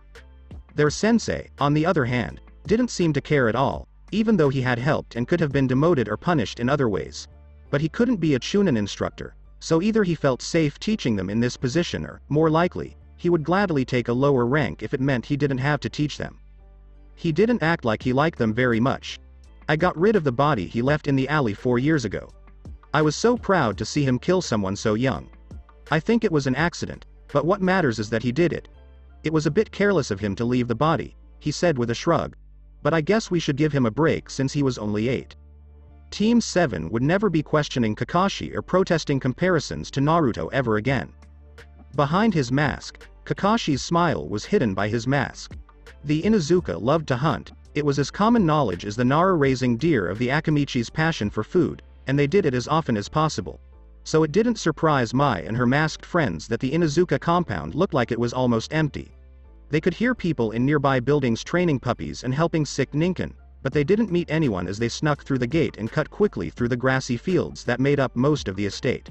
Their sensei, on the other hand, didn't seem to care at all, even though he had helped and could have been demoted or punished in other ways. But he couldn't be a Chunin instructor, so either he felt safe teaching them in this position or, more likely, he would gladly take a lower rank if it meant he didn't have to teach them. He didn't act like he liked them very much. I got rid of the body he left in the alley 4 years ago. I was so proud to see him kill someone so young. I think it was an accident, but what matters is that he did it. It was a bit careless of him to leave the body, he said with a shrug. But I guess we should give him a break since he was only 8. Team 7 would never be questioning Kakashi or protesting comparisons to Naruto ever again. Behind his mask, Kakashi's smile was hidden by his mask. The Inuzuka loved to hunt, it was as common knowledge as the Nara-raising deer of the Akamichi's passion for food, and they did it as often as possible. So it didn't surprise Mai and her masked friends that the Inuzuka compound looked like it was almost empty. They could hear people in nearby buildings training puppies and helping sick Ninken, but they didn't meet anyone as they snuck through the gate and cut quickly through the grassy fields that made up most of the estate.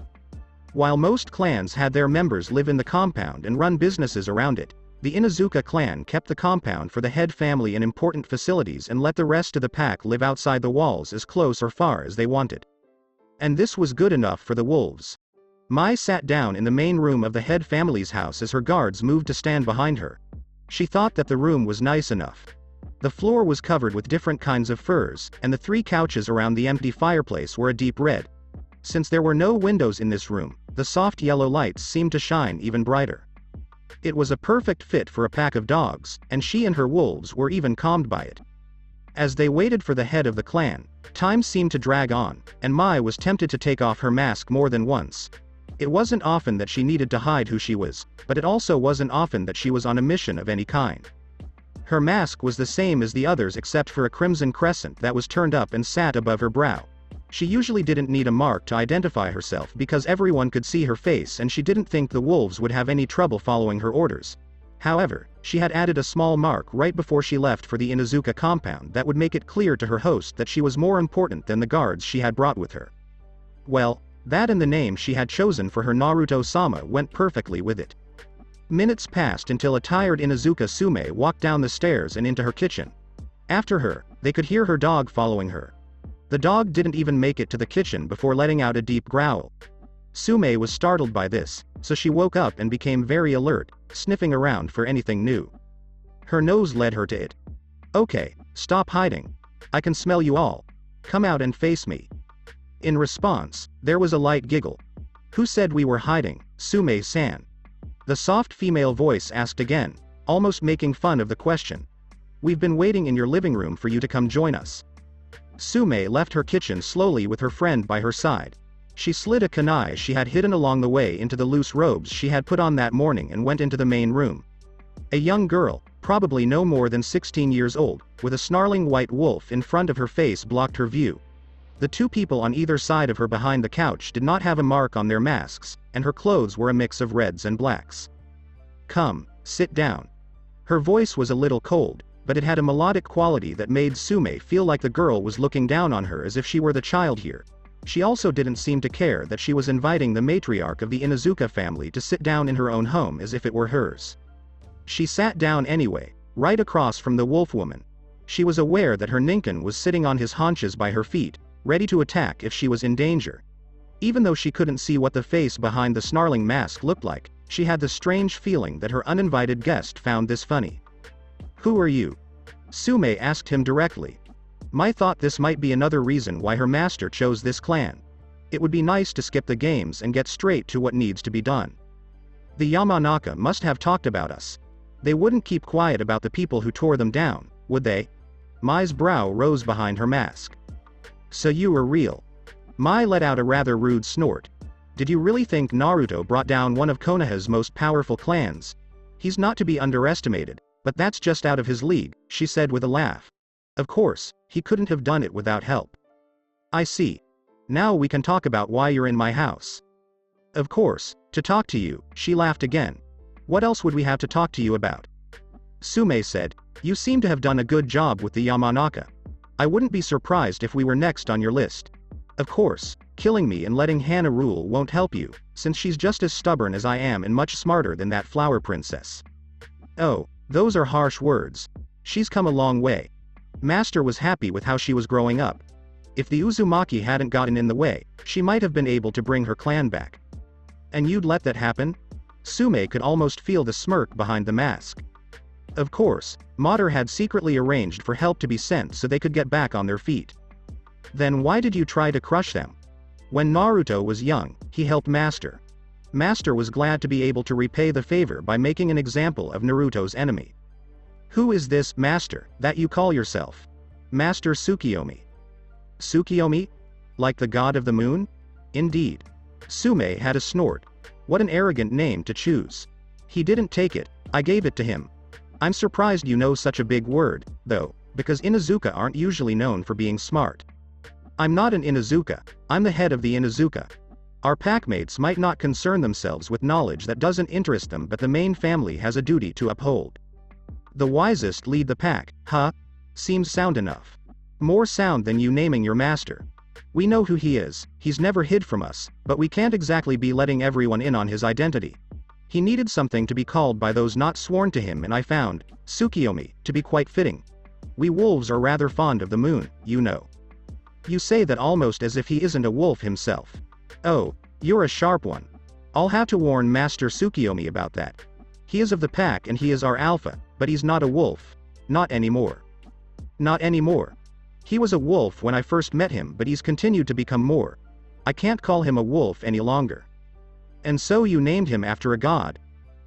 While most clans had their members live in the compound and run businesses around it, the Inuzuka clan kept the compound for the head family and important facilities and let the rest of the pack live outside the walls as close or far as they wanted. And this was good enough for the wolves. Mai sat down in the main room of the head family's house as her guards moved to stand behind her. She thought that the room was nice enough. The floor was covered with different kinds of furs, and the 3 couches around the empty fireplace were a deep red. Since there were no windows in this room, the soft yellow lights seemed to shine even brighter. It was a perfect fit for a pack of dogs, and she and her wolves were even calmed by it. As they waited for the head of the clan, time seemed to drag on, and Mai was tempted to take off her mask more than once. It wasn't often that she needed to hide who she was, but it also wasn't often that she was on a mission of any kind. Her mask was the same as the others except for a crimson crescent that was turned up and sat above her brow. She usually didn't need a mark to identify herself because everyone could see her face and she didn't think the wolves would have any trouble following her orders. However, she had added a small mark right before she left for the Inuzuka compound that would make it clear to her host that she was more important than the guards she had brought with her. Well, that and the name she had chosen for her Naruto-sama went perfectly with it. Minutes passed until a tired Inuzuka Sume walked down the stairs and into her kitchen. After her, they could hear her dog following her. The dog didn't even make it to the kitchen before letting out a deep growl. Sume was startled by this, so she woke up and became very alert, sniffing around for anything new. Her nose led her to it. Okay, stop hiding. I can smell you all. Come out and face me. In response, there was a light giggle. Who said we were hiding, Sume-san? The soft female voice asked again, almost making fun of the question. We've been waiting in your living room for you to come join us. Sume left her kitchen slowly with her friend by her side. She slid a kunai she had hidden along the way into the loose robes she had put on that morning and went into the main room. A young girl, probably no more than 16 years old, with a snarling white wolf in front of her face blocked her view. The 2 people on either side of her behind the couch did not have a mark on their masks, and her clothes were a mix of reds and blacks. Come, sit down. Her voice was a little cold, but it had a melodic quality that made Sume feel like the girl was looking down on her as if she were the child here. She also didn't seem to care that she was inviting the matriarch of the Inuzuka family to sit down in her own home as if it were hers. She sat down anyway, right across from the wolf woman. She was aware that her Ninken was sitting on his haunches by her feet, ready to attack if she was in danger. Even though she couldn't see what the face behind the snarling mask looked like, she had the strange feeling that her uninvited guest found this funny. Who are you? Sume asked him directly, Mai thought this might be another reason why her master chose this clan. It would be nice to skip the games and get straight to what needs to be done. The Yamanaka must have talked about us. They wouldn't keep quiet about the people who tore them down, would they? Mai's brow rose behind her mask. So you were real. Mai let out a rather rude snort. Did you really think Naruto brought down one of Konoha's most powerful clans? He's not to be underestimated, but that's just out of his league, she said with a laugh. Of course, he couldn't have done it without help. I see. Now we can talk about why you're in my house. Of course, to talk to you, she laughed again. What else would we have to talk to you about? Sume said, you seem to have done a good job with the Yamanaka. I wouldn't be surprised if we were next on your list. Of course, killing me and letting Hana rule won't help you, since she's just as stubborn as I am and much smarter than that flower princess. Oh, those are harsh words. She's come a long way. Master was happy with how she was growing up. If the Uzumaki hadn't gotten in the way, she might have been able to bring her clan back. And you'd let that happen? Sume could almost feel the smirk behind the mask. Of course, Mater had secretly arranged for help to be sent so they could get back on their feet. Then why did you try to crush them? When Naruto was young, he helped Master. Master was glad to be able to repay the favor by making an example of Naruto's enemy. Who is this Master that you call yourself? Master Tsukiyomi. Tsukiyomi? Like the god of the moon? Indeed. Sume had a snort. What an arrogant name to choose. He didn't take it, I gave it to him. I'm surprised you know such a big word, though, because Inuzuka aren't usually known for being smart. I'm not an Inuzuka, I'm the head of the Inuzuka. Our packmates might not concern themselves with knowledge that doesn't interest them, but the main family has a duty to uphold. The wisest lead the pack, huh? Seems sound enough. More sound than you naming your master. We know who he is, he's never hid from us, but we can't exactly be letting everyone in on his identity. He needed something to be called by those not sworn to him, and I found Tsukiyomi to be quite fitting. We wolves are rather fond of the moon, you know. You say that almost as if he isn't a wolf himself. Oh, you're a sharp one. I'll have to warn Master Tsukiyomi about that. He is of the pack and he is our alpha, but he's not a wolf. Not anymore. Not anymore. He was a wolf when I first met him, but he's continued to become more. I can't call him a wolf any longer. And so you named him after a god.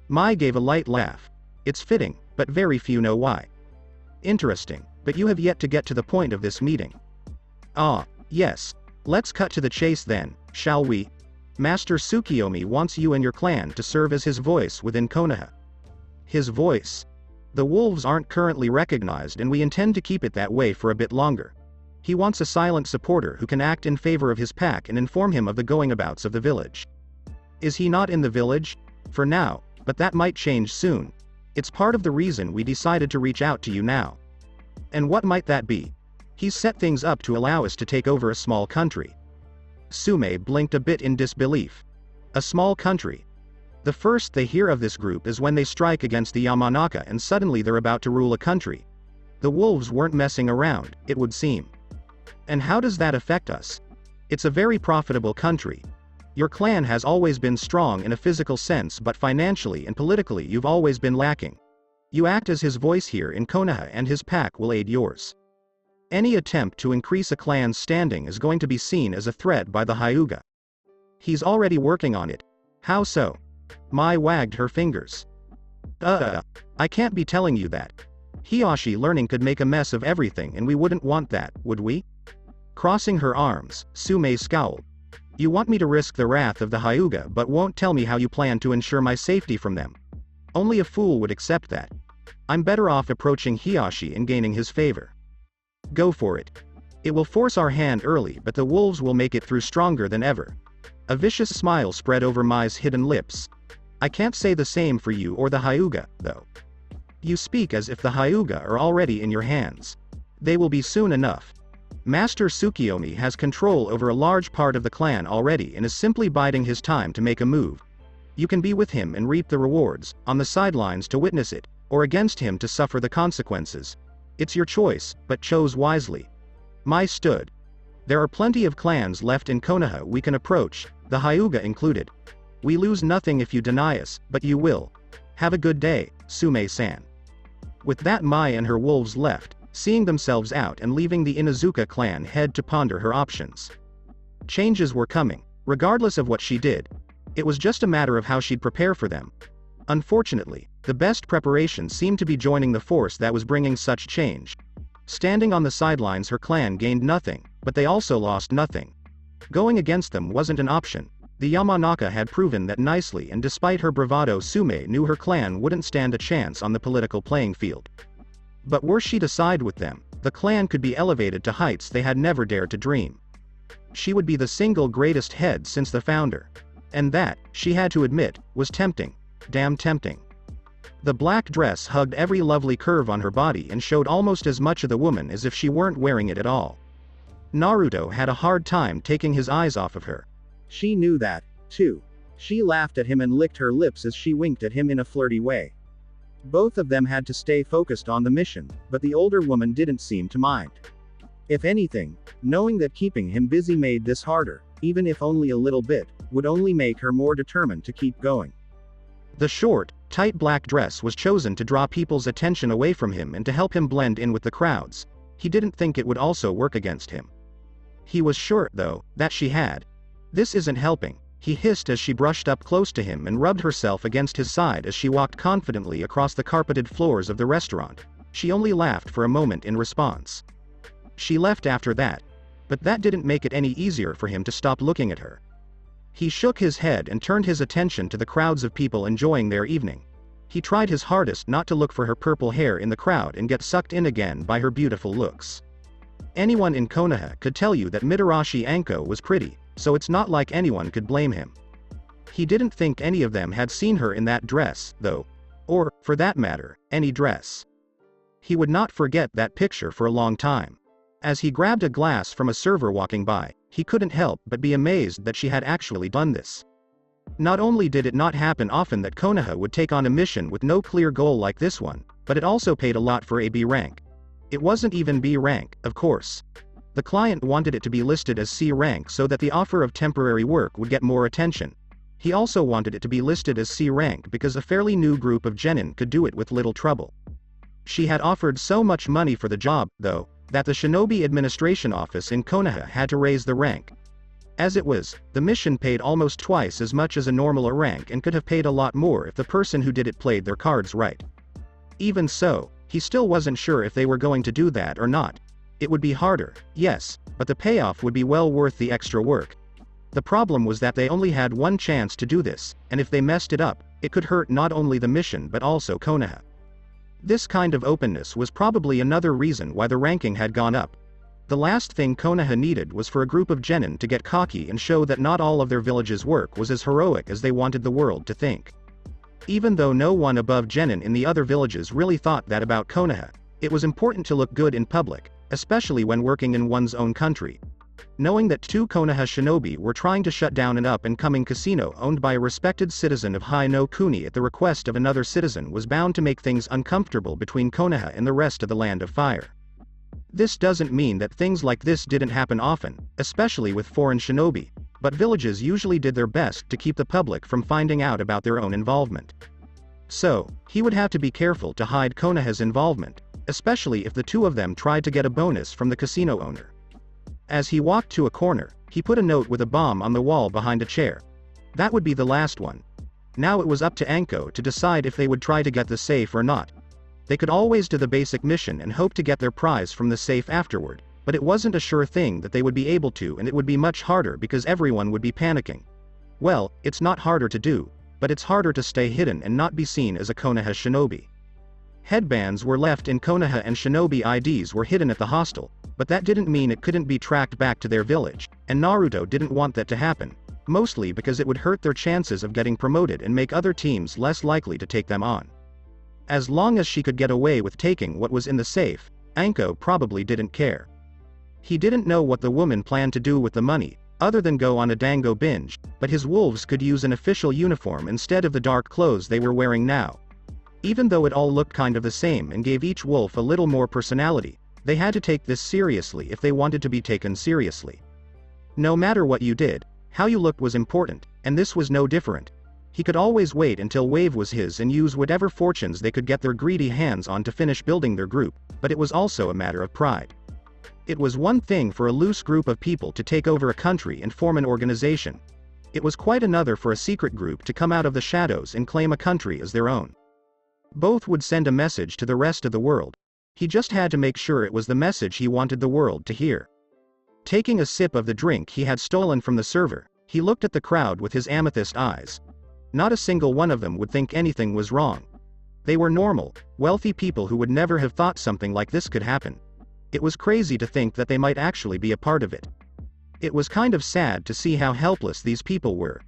Mai gave a light laugh. It's fitting, but very few know why. Interesting, but you have yet to get to the point of this meeting. Ah, yes. Let's cut to the chase then, shall we? Master Tsukiyomi wants you and your clan to serve as his voice within Konoha. His voice. The wolves aren't currently recognized and we intend to keep it that way for a bit longer. He wants a silent supporter who can act in favor of his pack and inform him of the going-abouts of the village. Is he not in the village? For now, but that might change soon. It's part of the reason we decided to reach out to you now. And what might that be? He's set things up to allow us to take over a small country. Sume blinked a bit in disbelief. A small country. The first they hear of this group is when they strike against the Yamanaka and suddenly they're about to rule a country. The wolves weren't messing around, it would seem. And how does that affect us? It's a very profitable country. Your clan has always been strong in a physical sense, but financially and politically you've always been lacking. You act as his voice here in Konoha and his pack will aid yours. Any attempt to increase a clan's standing is going to be seen as a threat by the Hyuga. He's already working on it. How so? Mai wagged her fingers. I can't be telling you that. Hiyashi learning could make a mess of everything and we wouldn't want that, would we? Crossing her arms, Sume scowled. You want me to risk the wrath of the Hyuga but won't tell me how you plan to ensure my safety from them. Only a fool would accept that. I'm better off approaching Hiyashi and gaining his favor. Go for it. It will force our hand early, but the wolves will make it through stronger than ever. A vicious smile spread over Mai's hidden lips. I can't say the same for you or the Hyuga, though. You speak as if the Hyuga are already in your hands. They will be soon enough. Master Tsukiyomi has control over a large part of the clan already and is simply biding his time to make a move. You can be with him and reap the rewards, on the sidelines to witness it, or against him to suffer the consequences. It's your choice, but chose wisely. Mai stood. There are plenty of clans left in Konoha we can approach, the Hyuga included. We lose nothing if you deny us, but you will. Have a good day, Sume-san. With that, Mai and her wolves left, seeing themselves out and leaving the Inuzuka clan head to ponder her options. Changes were coming, regardless of what she did. It was just a matter of how she'd prepare for them. Unfortunately, the best preparation seemed to be joining the force that was bringing such change. Standing on the sidelines, her clan gained nothing, but they also lost nothing. Going against them wasn't an option. The Yamanaka had proven that nicely, and despite her bravado, Sume knew her clan wouldn't stand a chance on the political playing field. But were she to side with them, the clan could be elevated to heights they had never dared to dream. She would be the single greatest head since the founder. And that, she had to admit, was tempting. Damn tempting. The black dress hugged every lovely curve on her body and showed almost as much of the woman as if she weren't wearing it at all. Naruto had a hard time taking his eyes off of her. She knew that, too. She laughed at him and licked her lips as she winked at him in a flirty way. Both of them had to stay focused on the mission, but the older woman didn't seem to mind. If anything, knowing that keeping him busy made this harder, even if only a little bit, would only make her more determined to keep going. The short, tight black dress was chosen to draw people's attention away from him and to help him blend in with the crowds. He didn't think it would also work against him. He was sure, though, that she had. "This isn't helping," he hissed as she brushed up close to him and rubbed herself against his side as she walked confidently across the carpeted floors of the restaurant. She only laughed for a moment in response. She left after that. But that didn't make it any easier for him to stop looking at her. He shook his head and turned his attention to the crowds of people enjoying their evening. He tried his hardest not to look for her purple hair in the crowd and get sucked in again by her beautiful looks. Anyone in Konoha could tell you that Mitarashi Anko was pretty, so it's not like anyone could blame him. He didn't think any of them had seen her in that dress, though. Or, for that matter, any dress. He would not forget that picture for a long time. As he grabbed a glass from a server walking by, he couldn't help but be amazed that she had actually done this. Not only did it not happen often that Konoha would take on a mission with no clear goal like this one, but it also paid a lot for a B rank. It wasn't even B rank, of course. The client wanted it to be listed as C rank so that the offer of temporary work would get more attention. He also wanted it to be listed as C rank because a fairly new group of genin could do it with little trouble. She had offered so much money for the job, though, that the Shinobi Administration Office in Konoha had to raise the rank. As it was, the mission paid almost twice as much as a normal rank and could have paid a lot more if the person who did it played their cards right. Even so, he still wasn't sure if they were going to do that or not. It would be harder, yes, but the payoff would be well worth the extra work. The problem was that they only had one chance to do this, and if they messed it up, it could hurt not only the mission but also Konoha. This kind of openness was probably another reason why the ranking had gone up. The last thing Konoha needed was for a group of genin to get cocky and show that not all of their village's work was as heroic as they wanted the world to think. Even though no one above genin in the other villages really thought that about Konoha, it was important to look good in public, especially when working in one's own country. Knowing that two Konoha shinobi were trying to shut down an up-and-coming casino owned by a respected citizen of Hai no Kuni at the request of another citizen was bound to make things uncomfortable between Konoha and the rest of the Land of Fire. This doesn't mean that things like this didn't happen often, especially with foreign shinobi, but villages usually did their best to keep the public from finding out about their own involvement. So, he would have to be careful to hide Konoha's involvement, especially if the two of them tried to get a bonus from the casino owner. As he walked to a corner, he put a note with a bomb on the wall behind a chair. That would be the last one. Now it was up to Anko to decide if they would try to get the safe or not. They could always do the basic mission and hope to get their prize from the safe afterward, but it wasn't a sure thing that they would be able to, and it would be much harder because everyone would be panicking. Well, it's not harder to do, but it's harder to stay hidden and not be seen as a Konoha shinobi. Headbands were left in Konoha and shinobi IDs were hidden at the hostel, but that didn't mean it couldn't be tracked back to their village, and Naruto didn't want that to happen, mostly because it would hurt their chances of getting promoted and make other teams less likely to take them on. As long as she could get away with taking what was in the safe, Anko probably didn't care. He didn't know what the woman planned to do with the money, other than go on a dango binge, but his wolves could use an official uniform instead of the dark clothes they were wearing now. Even though it all looked kind of the same and gave each wolf a little more personality, they had to take this seriously if they wanted to be taken seriously. No matter what you did, how you looked was important, and this was no different. He could always wait until Wave was his and use whatever fortunes they could get their greedy hands on to finish building their group, but it was also a matter of pride. It was one thing for a loose group of people to take over a country and form an organization. It was quite another for a secret group to come out of the shadows and claim a country as their own. Both would send a message to the rest of the world. He just had to make sure it was the message he wanted the world to hear. Taking a sip of the drink he had stolen from the server, he looked at the crowd with his amethyst eyes. Not a single one of them would think anything was wrong. They were normal, wealthy people who would never have thought something like this could happen. It was crazy to think that they might actually be a part of it. It was kind of sad to see how helpless these people were.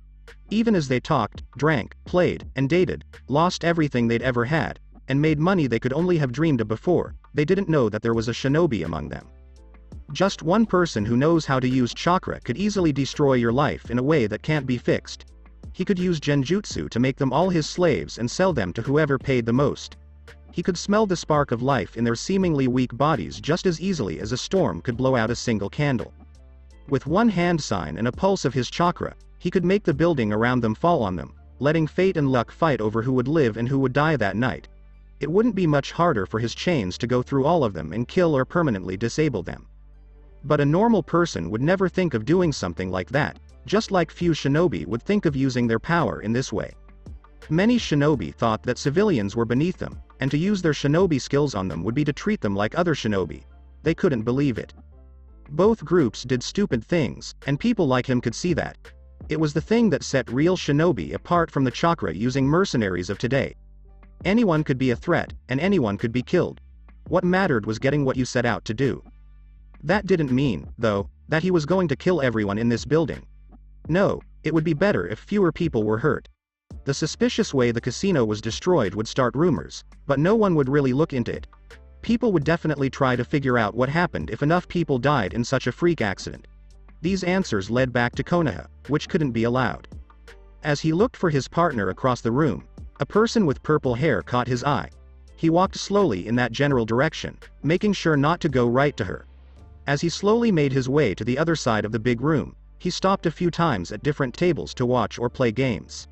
Even as they talked, drank, played, and dated, lost everything they'd ever had, and made money they could only have dreamed of before, they didn't know that there was a shinobi among them. Just one person who knows how to use chakra could easily destroy your life in a way that can't be fixed. He could use genjutsu to make them all his slaves and sell them to whoever paid the most. He could smell the spark of life in their seemingly weak bodies just as easily as a storm could blow out a single candle. With one hand sign and a pulse of his chakra, he could make the building around them fall on them, letting fate and luck fight over who would live and who would die that night. It wouldn't be much harder for his chains to go through all of them and kill or permanently disable them. But a normal person would never think of doing something like that, just like few shinobi would think of using their power in this way. Many shinobi thought that civilians were beneath them, and to use their shinobi skills on them would be to treat them like other shinobi. They couldn't believe it. Both groups did stupid things, and people like him could see that. It was the thing that set real shinobi apart from the chakra using mercenaries of today. Anyone could be a threat, and anyone could be killed. What mattered was getting what you set out to do. That didn't mean, though, that he was going to kill everyone in this building. No, it would be better if fewer people were hurt. The suspicious way the casino was destroyed would start rumors, but no one would really look into it. People would definitely try to figure out what happened if enough people died in such a freak accident. These answers led back to Konoha, which couldn't be allowed. As he looked for his partner across the room, a person with purple hair caught his eye. He walked slowly in that general direction, making sure not to go right to her. As he slowly made his way to the other side of the big room, he stopped a few times at different tables to watch or play games.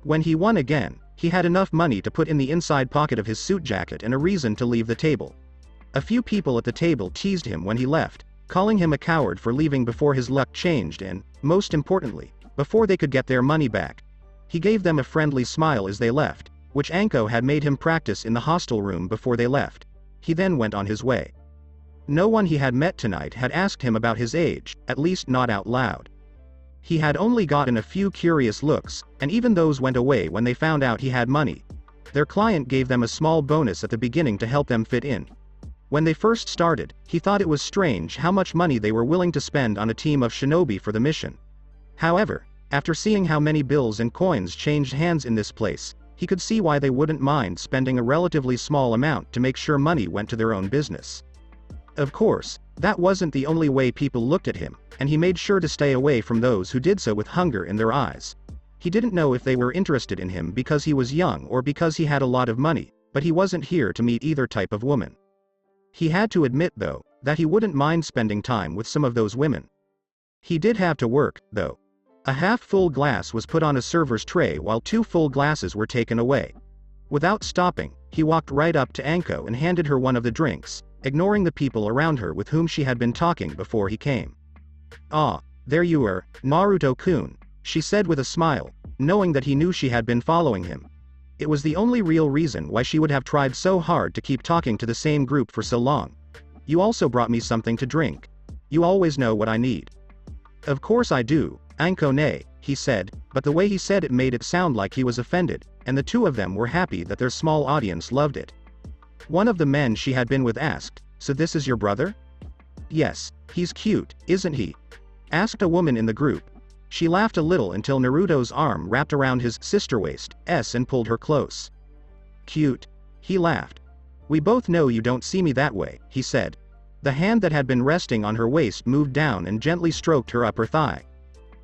When he won again, he had enough money to put in the inside pocket of his suit jacket and a reason to leave the table. A few people at the table teased him when he left, calling him a coward for leaving before his luck changed and, most importantly, before they could get their money back. He gave them a friendly smile as they left, which Anko had made him practice in the hostel room before they left. He then went on his way. No one he had met tonight had asked him about his age, at least not out loud. He had only gotten a few curious looks, and even those went away when they found out he had money. Their client gave them a small bonus at the beginning to help them fit in. When they first started, he thought it was strange how much money they were willing to spend on a team of shinobi for the mission. However, after seeing how many bills and coins changed hands in this place, he could see why they wouldn't mind spending a relatively small amount to make sure money went to their own business. Of course, that wasn't the only way people looked at him, and he made sure to stay away from those who did so with hunger in their eyes. He didn't know if they were interested in him because he was young or because he had a lot of money, but he wasn't here to meet either type of woman. He had to admit, though, that he wouldn't mind spending time with some of those women. He did have to work, though. A half-full glass was put on a server's tray while 2 full glasses were taken away. Without stopping, he walked right up to Anko and handed her one of the drinks, ignoring the people around her with whom she had been talking before he came. "Ah, there you are, Naruto-kun," she said with a smile, knowing that he knew she had been following him. It was the only real reason why she would have tried so hard to keep talking to the same group for so long. "You also brought me something to drink. You always know what I need." "Of course I do, Anko-ne," he said, but the way he said it made it sound like he was offended, and the two of them were happy that their small audience loved it. One of the men she had been with asked, "So this is your brother?" "Yes, he's cute, isn't he?" asked a woman in the group. She laughed a little until Naruto's arm wrapped around his sister waist and pulled her close. "Cute?" he laughed. "We both know you don't see me that way," he said. The hand that had been resting on her waist moved down and gently stroked her upper thigh.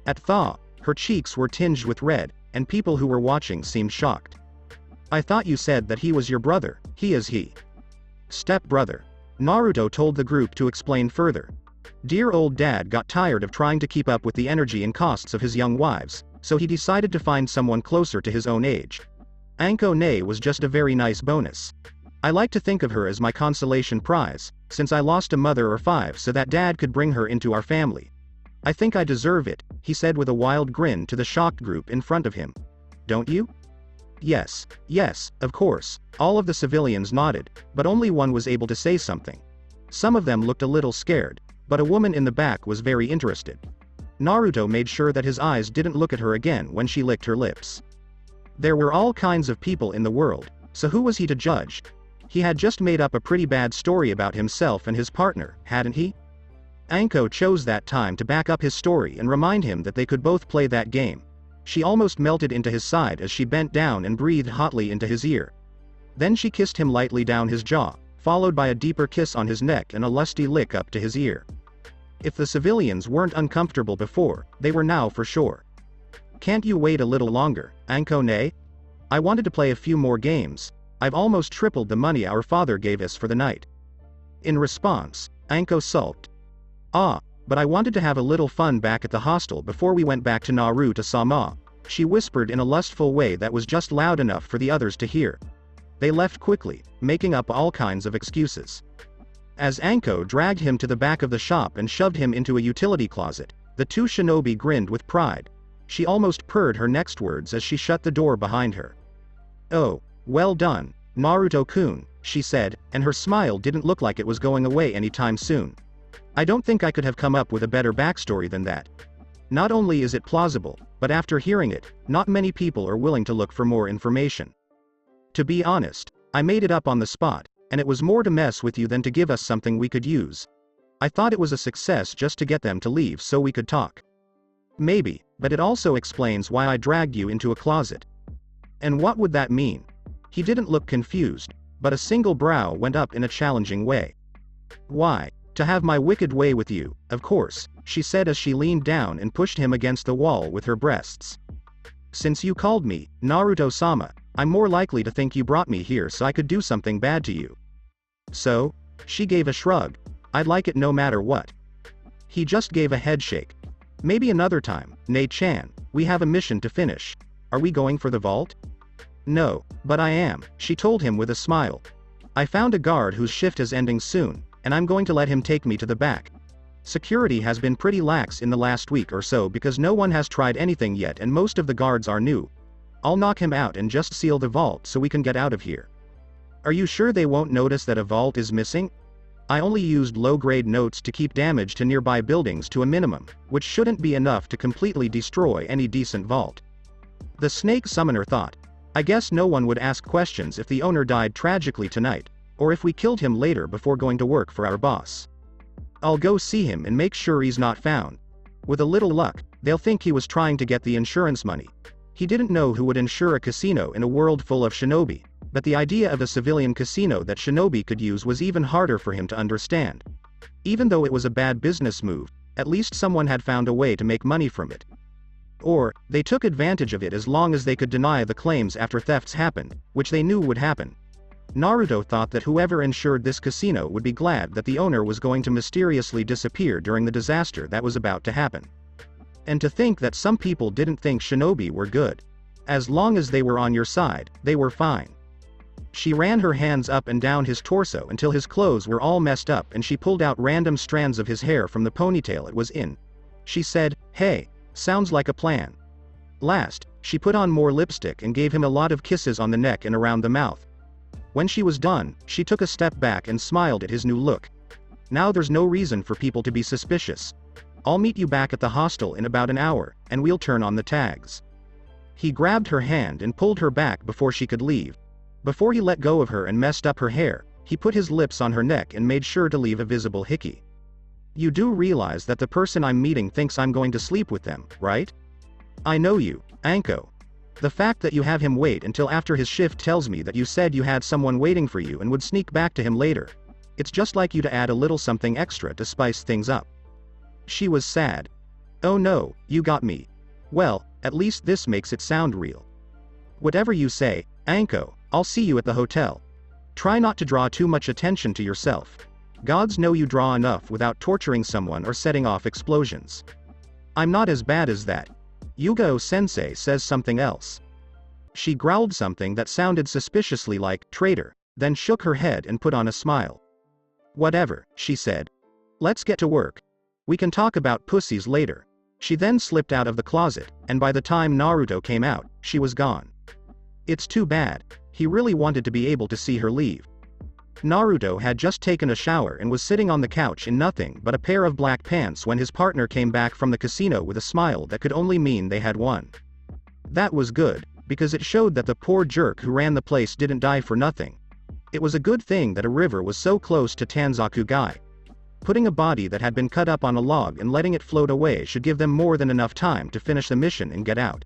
At thaw, her cheeks were tinged with red, and people who were watching seemed shocked. "I thought you said that he was your brother." "He is he. Step-brother." Naruto told the group to explain further. Dear old dad got tired of trying to keep up with the energy and costs of his young wives, so he decided to find someone closer to his own age. Anko Ne was just a very nice bonus. I like to think of her as my consolation prize, since I lost a mother or 5 so that dad could bring her into our family. I think I deserve it, he said with a wild grin to the shocked group in front of him. Don't you? Yes, of course, all of the civilians nodded, but only one was able to say something. Some of them looked a little scared, but a woman in the back was very interested. Naruto made sure that his eyes didn't look at her again when she licked her lips. There were all kinds of people in the world, so who was he to judge? He had just made up a pretty bad story about himself and his partner, hadn't he? Anko chose that time to back up his story and remind him that they could both play that game. She almost melted into his side as she bent down and breathed hotly into his ear. Then she kissed him lightly down his jaw, followed by a deeper kiss on his neck and a lusty lick up to his ear. If the civilians weren't uncomfortable before, they were now for sure. Can't you wait a little longer, Anko Ne? I wanted to play a few more games. I've almost tripled the money our father gave us for the night. In response, Anko sulked. But I wanted to have a little fun back at the hostel before we went back to Naruto-sama, she whispered in a lustful way that was just loud enough for the others to hear. They left quickly, making up all kinds of excuses. As Anko dragged him to the back of the shop and shoved him into a utility closet, the 2 shinobi grinned with pride. She almost purred her next words as she shut the door behind her. Oh, well done, Naruto-kun, she said, and her smile didn't look like it was going away anytime soon. I don't think I could have come up with a better backstory than that. Not only is it plausible, but after hearing it, not many people are willing to look for more information. To be honest, I made it up on the spot, and it was more to mess with you than to give us something we could use. I thought it was a success just to get them to leave so we could talk. Maybe, but it also explains why I dragged you into a closet. And what would that mean? He didn't look confused, but a single brow went up in a challenging way. Why? To have my wicked way with you, of course, she said as she leaned down and pushed him against the wall with her breasts. Since you called me, Naruto-sama, I'm more likely to think you brought me here so I could do something bad to you. So? She gave a shrug. I'd like it no matter what. He just gave a headshake. Maybe another time, Ne-chan, we have a mission to finish. Are we going for the vault? No, but I am, she told him with a smile. I found a guard whose shift is ending soon, and I'm going to let him take me to the back. Security has been pretty lax in the last week or so because no one has tried anything yet and most of the guards are new. I'll knock him out and just seal the vault so we can get out of here. Are you sure they won't notice that a vault is missing? I only used low-grade notes to keep damage to nearby buildings to a minimum, which shouldn't be enough to completely destroy any decent vault. The snake summoner thought, I guess no one would ask questions if the owner died tragically tonight, or if we killed him later before going to work for our boss. I'll go see him and make sure he's not found. With a little luck, they'll think he was trying to get the insurance money. He didn't know who would insure a casino in a world full of shinobi, but the idea of a civilian casino that shinobi could use was even harder for him to understand. Even though it was a bad business move, at least someone had found a way to make money from it. Or, they took advantage of it as long as they could deny the claims after thefts happened, which they knew would happen. Naruto thought that whoever insured this casino would be glad that the owner was going to mysteriously disappear during the disaster that was about to happen. And to think that some people didn't think shinobi were good. As long as they were on your side, they were fine. She ran her hands up and down his torso until his clothes were all messed up and she pulled out random strands of his hair from the ponytail it was in. She said, hey, sounds like a plan. Last, she put on more lipstick and gave him a lot of kisses on the neck and around the mouth. When she was done, she took a step back and smiled at his new look. Now there's no reason for people to be suspicious. I'll meet you back at the hostel in about an hour, and we'll turn on the tags. He grabbed her hand and pulled her back before she could leave. Before he let go of her and messed up her hair, he put his lips on her neck and made sure to leave a visible hickey. You do realize that the person I'm meeting thinks I'm going to sleep with them, right? I know you, Anko. The fact that you have him wait until after his shift tells me that you said you had someone waiting for you and would sneak back to him later. It's just like you to add a little something extra to spice things up. She was sad. Oh no, you got me. Well, at least this makes it sound real. Whatever you say, Anko, I'll see you at the hotel. Try not to draw too much attention to yourself. Gods know you draw enough without torturing someone or setting off explosions. I'm not as bad as that. Yugo-sensei says something else. She growled something that sounded suspiciously like, traitor, then shook her head and put on a smile. Whatever, she said. Let's get to work. We can talk about pussies later. She then slipped out of the closet, and by the time Naruto came out, she was gone. It's too bad. He really wanted to be able to see her leave. Naruto had just taken a shower and was sitting on the couch in nothing but a pair of black pants when his partner came back from the casino with a smile that could only mean they had won. That was good, because it showed that the poor jerk who ran the place didn't die for nothing. It was a good thing that a river was so close to Tanzaku-gai. Putting a body that had been cut up on a log and letting it float away should give them more than enough time to finish the mission and get out.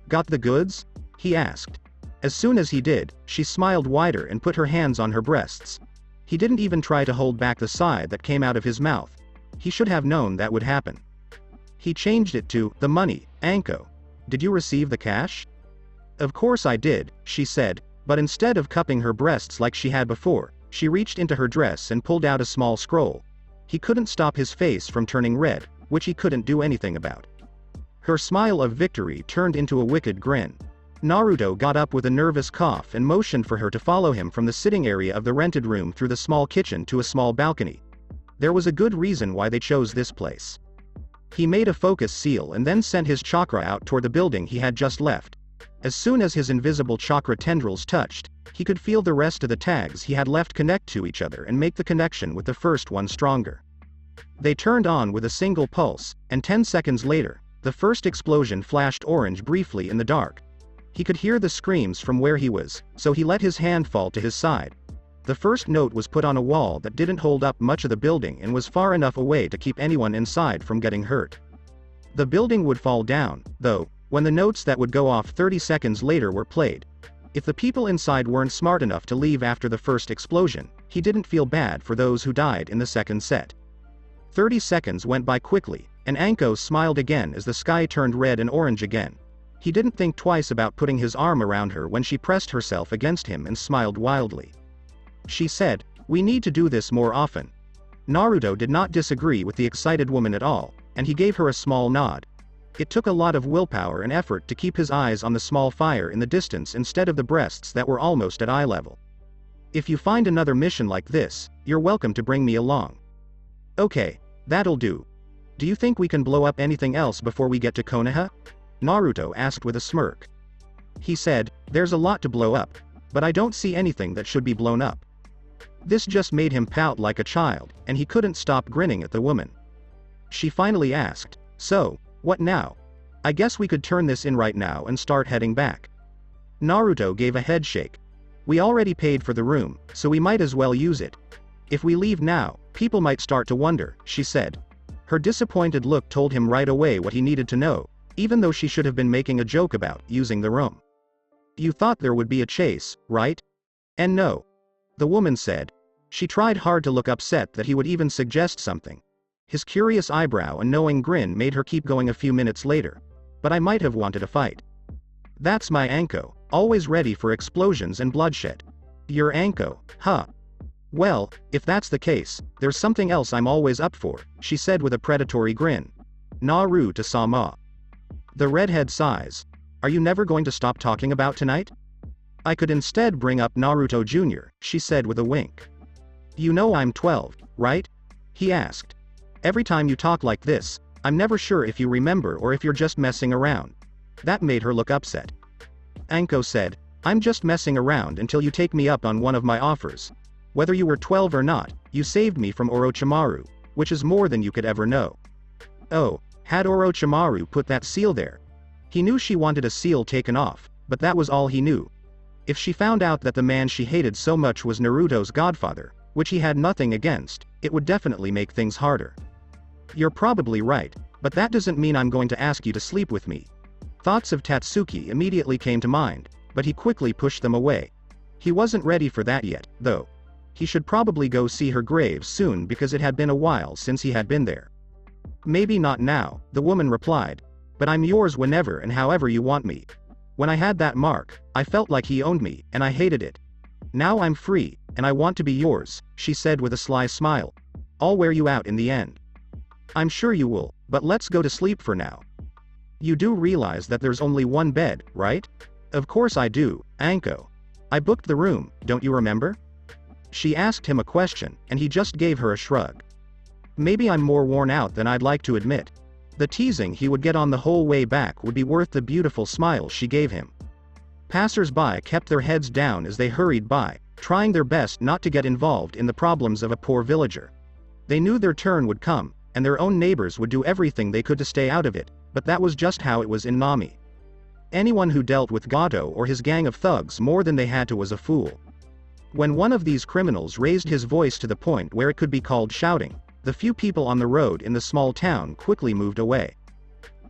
Got the goods? He asked. As soon as he did, she smiled wider and put her hands on her breasts. He didn't even try to hold back the sigh that came out of his mouth. He should have known that would happen. He changed it to, the money, Anko. Did you receive the cash? Of course I did, she said, but instead of cupping her breasts like she had before, she reached into her dress and pulled out a small scroll. He couldn't stop his face from turning red, which he couldn't do anything about. Her smile of victory turned into a wicked grin. Naruto got up with a nervous cough and motioned for her to follow him from the sitting area of the rented room through the small kitchen to a small balcony. There was a good reason why they chose this place. He made a focus seal and then sent his chakra out toward the building he had just left. As soon as his invisible chakra tendrils touched, he could feel the rest of the tags he had left connect to each other and make the connection with the first one stronger. They turned on with a single pulse, and 10 seconds later, the first explosion flashed orange briefly in the dark. He could hear the screams from where he was, so he let his hand fall to his side. The first note was put on a wall that didn't hold up much of the building and was far enough away to keep anyone inside from getting hurt. The building would fall down, though, when the notes that would go off 30 seconds later were played. If the people inside weren't smart enough to leave after the first explosion, he didn't feel bad for those who died in the second set. 30 seconds went by quickly, and Anko smiled again as the sky turned red and orange again. He didn't think twice about putting his arm around her when she pressed herself against him and smiled wildly. She said, "We need to do this more often." Naruto did not disagree with the excited woman at all, and he gave her a small nod. It took a lot of willpower and effort to keep his eyes on the small fire in the distance instead of the breasts that were almost at eye level. "If you find another mission like this, you're welcome to bring me along." "Okay, that'll do. Do you think we can blow up anything else before we get to Konoha?" Naruto asked with a smirk. He said, "There's a lot to blow up, but I don't see anything that should be blown up." This just made him pout like a child, and he couldn't stop grinning at the woman. She finally asked, "So, what now? I guess we could turn this in right now and start heading back." Naruto gave a head shake. "We already paid for the room, so we might as well use it. If we leave now, people might start to wonder," she said. Her disappointed look told him right away what he needed to know, even though she should have been making a joke about using the room. "You thought there would be a chase, right?" "And no," the woman said. She tried hard to look upset that he would even suggest something. His curious eyebrow and knowing grin made her keep going a few minutes later. "But I might have wanted a fight. That's my Anko, always ready for explosions and bloodshed." "Your Anko, huh? Well, if that's the case, there's something else I'm always up for," she said with a predatory grin. Naruto-sama. The redhead sighs. "Are you never going to stop talking about tonight?" "I could instead bring up Naruto Jr., she said with a wink. "You know I'm 12, right?" he asked. "Every time you talk like this, I'm never sure if you remember or if you're just messing around." That made her look upset. Anko said, "I'm just messing around until you take me up on one of my offers. Whether you were 12 or not, you saved me from Orochimaru, which is more than you could ever know." Oh, had Orochimaru put that seal there? He knew she wanted a seal taken off, but that was all he knew. If she found out that the man she hated so much was Naruto's godfather, which he had nothing against, it would definitely make things harder. "You're probably right, but that doesn't mean I'm going to ask you to sleep with me." Thoughts of Tatsuki immediately came to mind, but he quickly pushed them away. He wasn't ready for that yet, though. He should probably go see her grave soon because it had been a while since he had been there. "Maybe not now," the woman replied. "But I'm yours whenever and however you want me. When I had that mark, I felt like he owned me, and I hated it. Now I'm free, and I want to be yours," she said with a sly smile. "I'll wear you out in the end." "I'm sure you will, but let's go to sleep for now." You do realize that there's only one bed, right? Of course I do, Anko. I booked the room, don't you remember? She asked him a question, and he just gave her a shrug. Maybe I'm more worn out than I'd like to admit. The teasing he would get on the whole way back would be worth the beautiful smile she gave him. Passers-by kept their heads down as they hurried by, trying their best not to get involved in the problems of a poor villager. They knew their turn would come, and their own neighbors would do everything they could to stay out of it, but that was just how it was in Nami. Anyone who dealt with Gato or his gang of thugs more than they had to was a fool. When one of these criminals raised his voice to the point where it could be called shouting, the few people on the road in the small town quickly moved away.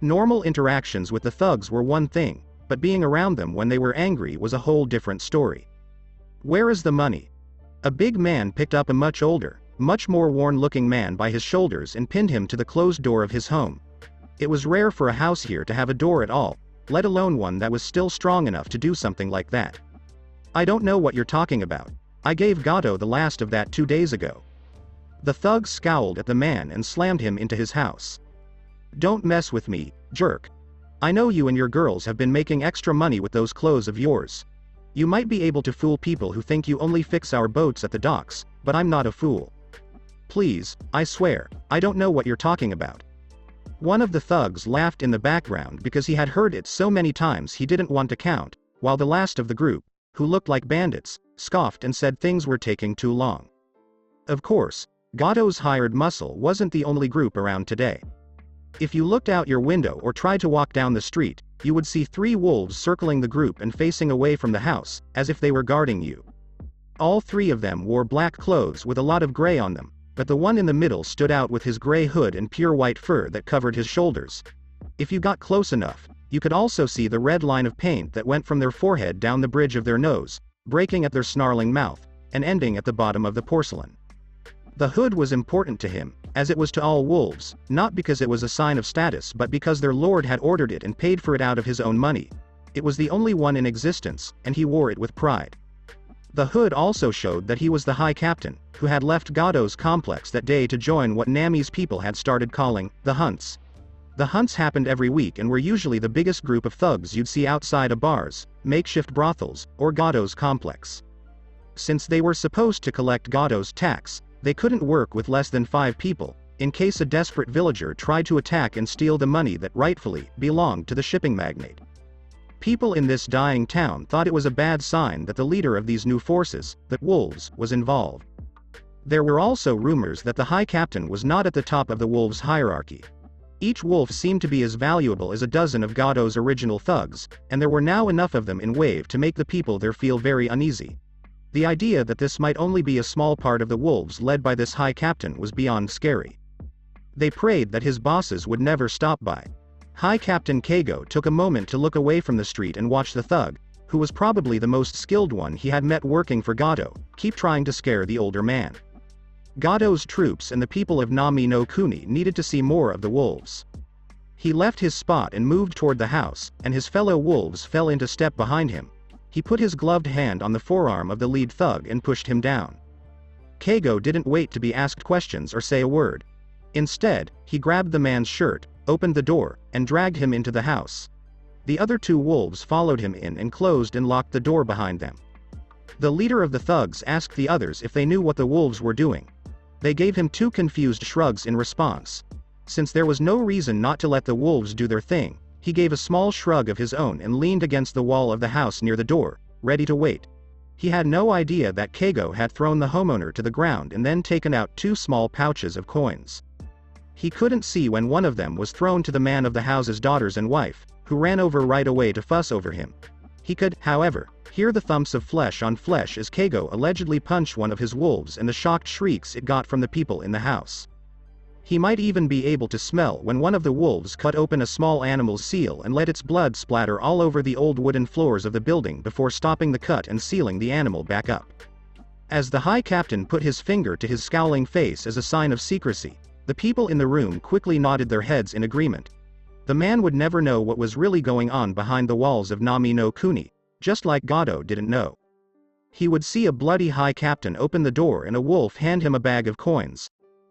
Normal interactions with the thugs were one thing, but being around them when they were angry was a whole different story. Where is the money? A big man picked up a much older, much more worn-looking man by his shoulders and pinned him to the closed door of his home. It was rare for a house here to have a door at all, let alone one that was still strong enough to do something like that. I don't know what you're talking about. I gave Gato the last of that 2 days ago. The thug scowled at the man and slammed him into his house. Don't mess with me, jerk. I know you and your girls have been making extra money with those clothes of yours. You might be able to fool people who think you only fix our boats at the docks, but I'm not a fool. Please, I swear, I don't know what you're talking about. One of the thugs laughed in the background because he had heard it so many times he didn't want to count, while the last of the group, who looked like bandits, scoffed and said things were taking too long. Of course, Gato's hired muscle wasn't the only group around today. If you looked out your window or tried to walk down the street, you would see 3 wolves circling the group and facing away from the house, as if they were guarding you. All 3 of them wore black clothes with a lot of gray on them, but the one in the middle stood out with his gray hood and pure white fur that covered his shoulders. If you got close enough, you could also see the red line of paint that went from their forehead down the bridge of their nose, breaking at their snarling mouth, and ending at the bottom of the porcelain. The hood was important to him, as it was to all wolves, not because it was a sign of status but because their lord had ordered it and paid for it out of his own money. It was the only one in existence, and he wore it with pride. The hood also showed that he was the High Captain, who had left Gato's complex that day to join what Nami's people had started calling the hunts. The hunts happened every week and were usually the biggest group of thugs you'd see outside of bars, makeshift brothels, or Gato's complex. Since they were supposed to collect Gato's tax, they couldn't work with less than 5 people, in case a desperate villager tried to attack and steal the money that rightfully belonged to the shipping magnate. People in this dying town thought it was a bad sign that the leader of these new forces, the wolves, was involved. There were also rumors that the High Captain was not at the top of the wolves' hierarchy. Each wolf seemed to be as valuable as a dozen of Gato's original thugs, and there were now enough of them in Wave to make the people there feel very uneasy. The idea that this might only be a small part of the wolves led by this High Captain was beyond scary. They prayed that his bosses would never stop by. High Captain Kago took a moment to look away from the street and watch the thug, who was probably the most skilled one he had met working for Gato, keep trying to scare the older man. Gato's troops and the people of Nami no Kuni needed to see more of the wolves. He left his spot and moved toward the house, and his fellow wolves fell into step behind him. He put his gloved hand on the forearm of the lead thug and pushed him down. Kago didn't wait to be asked questions or say a word. Instead, he grabbed the man's shirt, opened the door, and dragged him into the house. The other 2 wolves followed him in and closed and locked the door behind them. The leader of the thugs asked the others if they knew what the wolves were doing. They gave him 2 confused shrugs in response. Since there was no reason not to let the wolves do their thing, he gave a small shrug of his own and leaned against the wall of the house near the door, ready to wait. He had no idea that Kago had thrown the homeowner to the ground and then taken out 2 small pouches of coins. He couldn't see when one of them was thrown to the man of the house's daughters and wife, who ran over right away to fuss over him. He could, however, hear the thumps of flesh on flesh as Kago allegedly punched one of his wolves and the shocked shrieks it got from the people in the house. He might even be able to smell when one of the wolves cut open a small animal's seal and let its blood splatter all over the old wooden floors of the building before stopping the cut and sealing the animal back up. As the High Captain put his finger to his scowling face as a sign of secrecy, the people in the room quickly nodded their heads in agreement. The man would never know what was really going on behind the walls of Nami no Kuni, just like Gato didn't know. He would see a bloody High Captain open the door and a wolf hand him a bag of coins.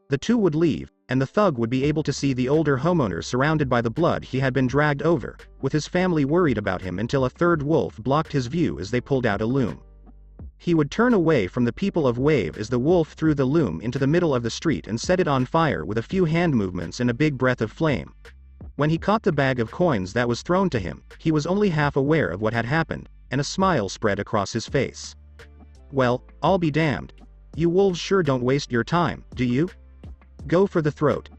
The 2 would leave, and the thug would be able to see the older homeowner surrounded by the blood he had been dragged over, with his family worried about him until a third wolf blocked his view as they pulled out a loom. He would turn away from the people of Wave as the wolf threw the loom into the middle of the street and set it on fire with a few hand movements and a big breath of flame. When he caught the bag of coins that was thrown to him, he was only half aware of what had happened, and a smile spread across his face. Well, I'll be damned. You wolves sure don't waste your time, do you? Go for the throat.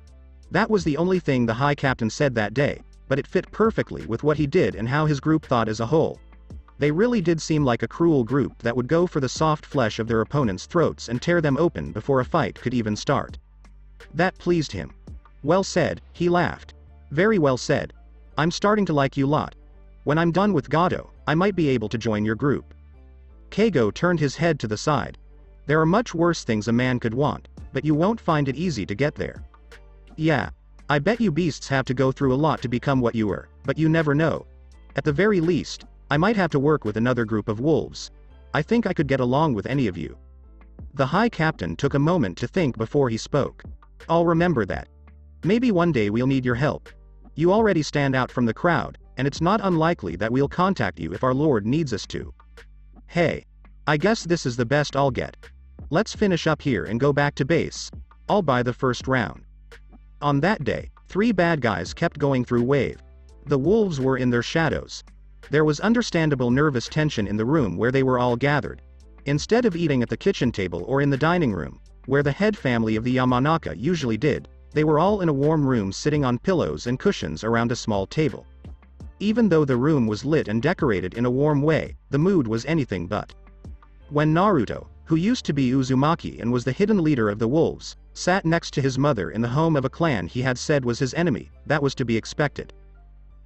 That was the only thing the High Captain said that day, but it fit perfectly with what he did and how his group thought as a whole. They really did seem like a cruel group that would go for the soft flesh of their opponents' throats and tear them open before a fight could even start. That pleased him. Well said, he laughed. Very well said. I'm starting to like you lot. When I'm done with Gado, I might be able to join your group. Kago turned his head to the side. There are much worse things a man could want, but you won't find it easy to get there. Yeah. I bet you beasts have to go through a lot to become what you are, but you never know. At the very least, I might have to work with another group of wolves. I think I could get along with any of you. The High Captain took a moment to think before he spoke. I'll remember that. Maybe one day we'll need your help. You already stand out from the crowd, and it's not unlikely that we'll contact you if our Lord needs us to. Hey. I guess this is the best I'll get. Let's finish up here and go back to base. I'll buy the first round. On that day, 3 bad guys kept going through Wave. The wolves were in their shadows. There was understandable nervous tension in the room where they were all gathered. Instead of eating at the kitchen table or in the dining room, where the head family of the Yamanaka usually did, they were all in a warm room sitting on pillows and cushions around a small table. Even though the room was lit and decorated in a warm way, the mood was anything but. When Naruto, who used to be Uzumaki and was the hidden leader of the wolves, sat next to his mother in the home of a clan he had said was his enemy, that was to be expected.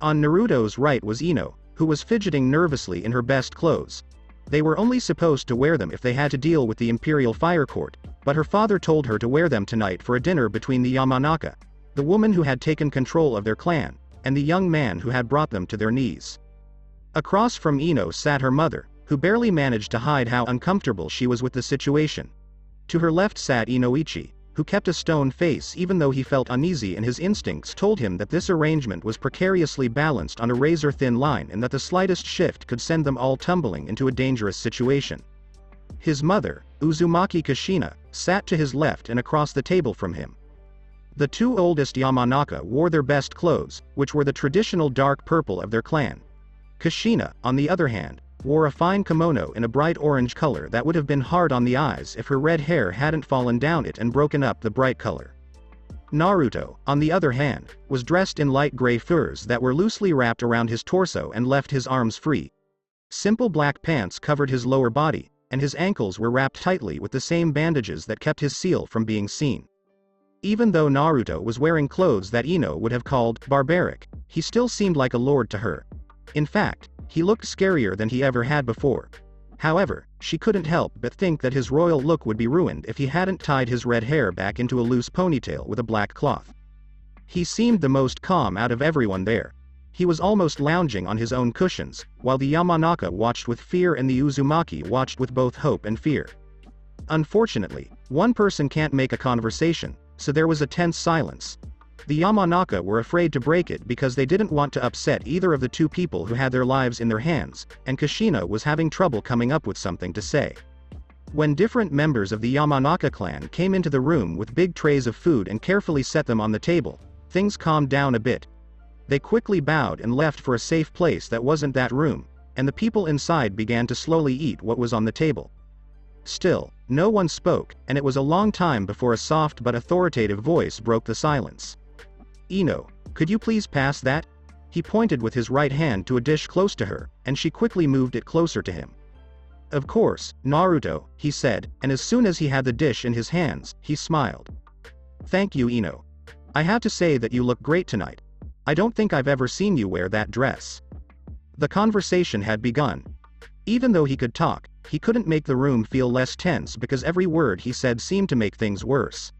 On Naruto's right was Ino, who was fidgeting nervously in her best clothes. They were only supposed to wear them if they had to deal with the Imperial Fire Court, but her father told her to wear them tonight for a dinner between the Yamanaka, the woman who had taken control of their clan, and the young man who had brought them to their knees. Across from Ino sat her mother, who barely managed to hide how uncomfortable she was with the situation. To her left sat Inoichi, who kept a stone face even though he felt uneasy and his instincts told him that this arrangement was precariously balanced on a razor-thin line and that the slightest shift could send them all tumbling into a dangerous situation. His mother, Uzumaki Kushina, sat to his left and across the table from him. The 2 oldest Yamanaka wore their best clothes, which were the traditional dark purple of their clan. Kushina, on the other hand, wore a fine kimono in a bright orange color that would have been hard on the eyes if her red hair hadn't fallen down it and broken up the bright color. Naruto, on the other hand, was dressed in light gray furs that were loosely wrapped around his torso and left his arms free. Simple black pants covered his lower body, and his ankles were wrapped tightly with the same bandages that kept his seal from being seen. Even though Naruto was wearing clothes that Ino would have called barbaric, he still seemed like a lord to her. In fact, he looked scarier than he ever had before. However, she couldn't help but think that his royal look would be ruined if he hadn't tied his red hair back into a loose ponytail with a black cloth. He seemed the most calm out of everyone there. He was almost lounging on his own cushions, while the Yamanaka watched with fear and the Uzumaki watched with both hope and fear. Unfortunately, one person can't make a conversation, so there was a tense silence. The Yamanaka were afraid to break it because they didn't want to upset either of the 2 people who had their lives in their hands, and Kushina was having trouble coming up with something to say. When different members of the Yamanaka clan came into the room with big trays of food and carefully set them on the table, things calmed down a bit. They quickly bowed and left for a safe place that wasn't that room, and the people inside began to slowly eat what was on the table. Still, no one spoke, and it was a long time before a soft but authoritative voice broke the silence. Ino, could you please pass that? He pointed with his right hand to a dish close to her, and she quickly moved it closer to him. Of course, Naruto, he said, and as soon as he had the dish in his hands, he smiled. Thank you, Ino. I have to say that you look great tonight. I don't think I've ever seen you wear that dress. The conversation had begun. Even though he could talk, he couldn't make the room feel less tense because every word he said seemed to make things worse.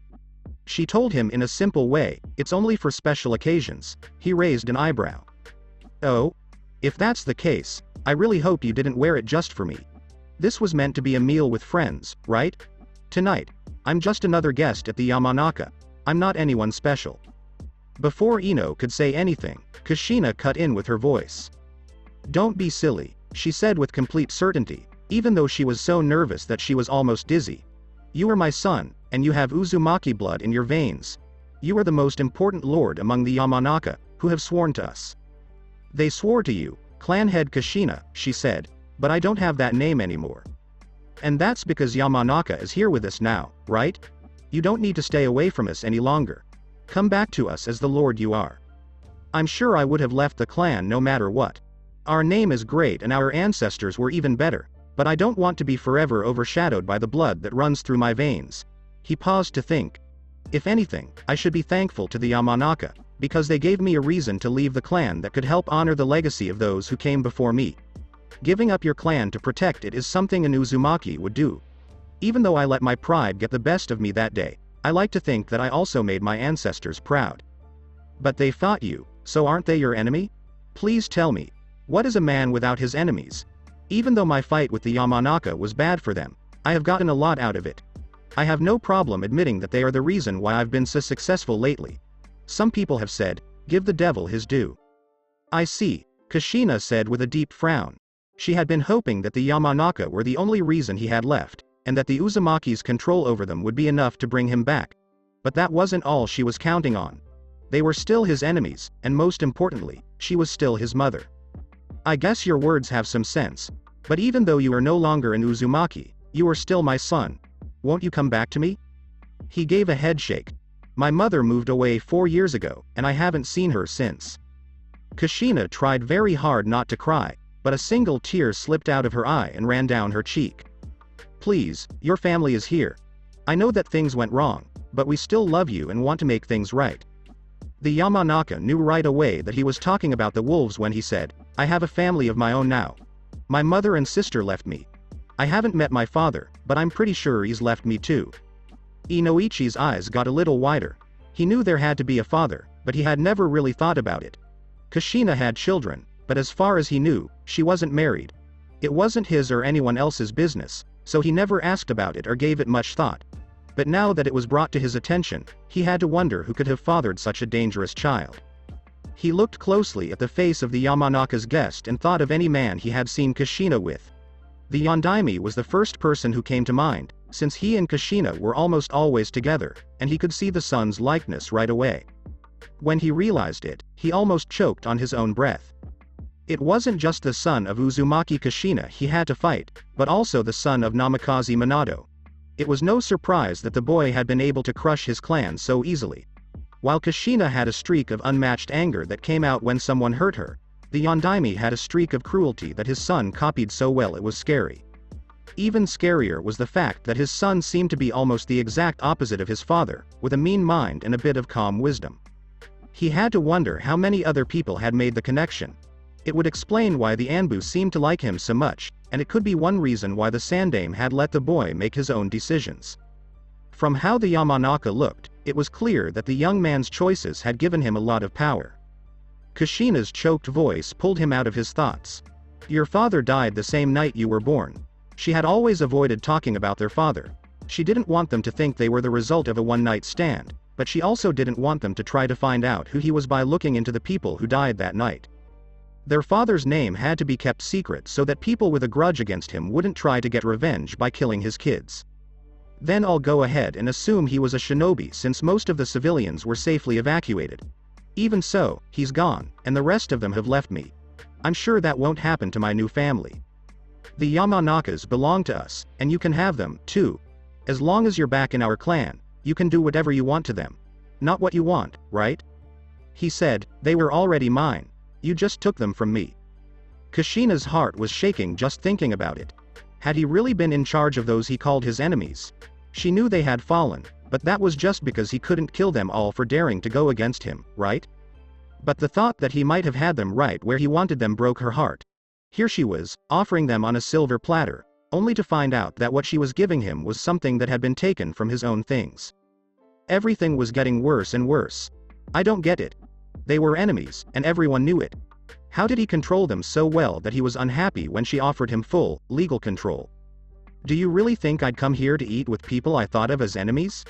She told him in a simple way, it's only for special occasions. He raised an eyebrow. Oh? If that's the case, I really hope you didn't wear it just for me. This was meant to be a meal with friends, right? Tonight, I'm just another guest at the Yamanaka. I'm not anyone special." Before Ino could say anything, Kushina cut in with her voice. "Don't be silly," she said with complete certainty, even though she was so nervous that she was almost dizzy. "You are my son, and you have Uzumaki blood in your veins. You are the most important lord among the Yamanaka, who have sworn to us." "They swore to you, clan head Kushina," she said, "but I don't have that name anymore. And that's because Yamanaka is here with us now, right? You don't need to stay away from us any longer. Come back to us as the lord you are." "I'm sure I would have left the clan no matter what. Our name is great and our ancestors were even better, but I don't want to be forever overshadowed by the blood that runs through my veins." He paused to think. "If anything, I should be thankful to the Yamanaka, because they gave me a reason to leave the clan that could help honor the legacy of those who came before me. Giving up your clan to protect it is something an Uzumaki would do. Even though I let my pride get the best of me that day, I like to think that I also made my ancestors proud." "But they fought you, so aren't they your enemy? Please tell me, what is a man without his enemies? Even though my fight with the Yamanaka was bad for them, I have gotten a lot out of it. I have no problem admitting that they are the reason why I've been so successful lately. Some people have said, give the devil his due." "I see," Kushina said with a deep frown. She had been hoping that the Yamanaka were the only reason he had left, and that the Uzumaki's control over them would be enough to bring him back. But that wasn't all she was counting on. They were still his enemies, and most importantly, she was still his mother. "I guess your words have some sense. But even though you are no longer an Uzumaki, you are still my son. Won't you come back to me?" He gave a head shake. "My mother moved away 4 years ago, and I haven't seen her since." Kushina tried very hard not to cry, but a single tear slipped out of her eye and ran down her cheek. "Please, your family is here. I know that things went wrong, but we still love you and want to make things right." The Yamanaka knew right away that he was talking about the wolves when he said, "I have a family of my own now. My mother and sister left me. I haven't met my father, but I'm pretty sure he's left me too." Inoichi's eyes got a little wider. He knew there had to be a father, but he had never really thought about it. Kushina had children, but as far as he knew, she wasn't married. It wasn't his or anyone else's business, so he never asked about it or gave it much thought. But now that it was brought to his attention, he had to wonder who could have fathered such a dangerous child. He looked closely at the face of the Yamanaka's guest and thought of any man he had seen Kushina with. The Yondaime was the first person who came to mind, since he and Kushina were almost always together, and he could see the son's likeness right away. When he realized it, he almost choked on his own breath. It wasn't just the son of Uzumaki Kushina he had to fight, but also the son of Namikaze Minato. It was no surprise that the boy had been able to crush his clan so easily. While Kushina had a streak of unmatched anger that came out when someone hurt her, the Yondaime had a streak of cruelty that his son copied so well it was scary. Even scarier was the fact that his son seemed to be almost the exact opposite of his father, with a mean mind and a bit of calm wisdom. He had to wonder how many other people had made the connection. It would explain why the Anbu seemed to like him so much, and it could be one reason why the Sandaime had let the boy make his own decisions. From how the Yamanaka looked, it was clear that the young man's choices had given him a lot of power. Kushina's choked voice pulled him out of his thoughts. "Your father died the same night you were born." She had always avoided talking about their father. She didn't want them to think they were the result of a one-night stand, but she also didn't want them to try to find out who he was by looking into the people who died that night. Their father's name had to be kept secret so that people with a grudge against him wouldn't try to get revenge by killing his kids. Then I'll go ahead and assume he was a shinobi since most of the civilians were safely evacuated. Even so, he's gone, and the rest of them have left me. I'm sure that won't happen to my new family. The Yamanakas belong to us, and you can have them, too. As long as you're back in our clan, you can do whatever you want to them. Not what you want, right? He said, "They were already mine. You just took them from me." Kushina's heart was shaking just thinking about it. Had he really been in charge of those he called his enemies? She knew they had fallen, but that was just because he couldn't kill them all for daring to go against him, right? But the thought that he might have had them right where he wanted them broke her heart. Here she was, offering them on a silver platter, only to find out that what she was giving him was something that had been taken from his own things. Everything was getting worse and worse. I don't get it. They were enemies, and everyone knew it. How did he control them so well that he was unhappy when she offered him full, legal control? Do you really think I'd come here to eat with people I thought of as enemies?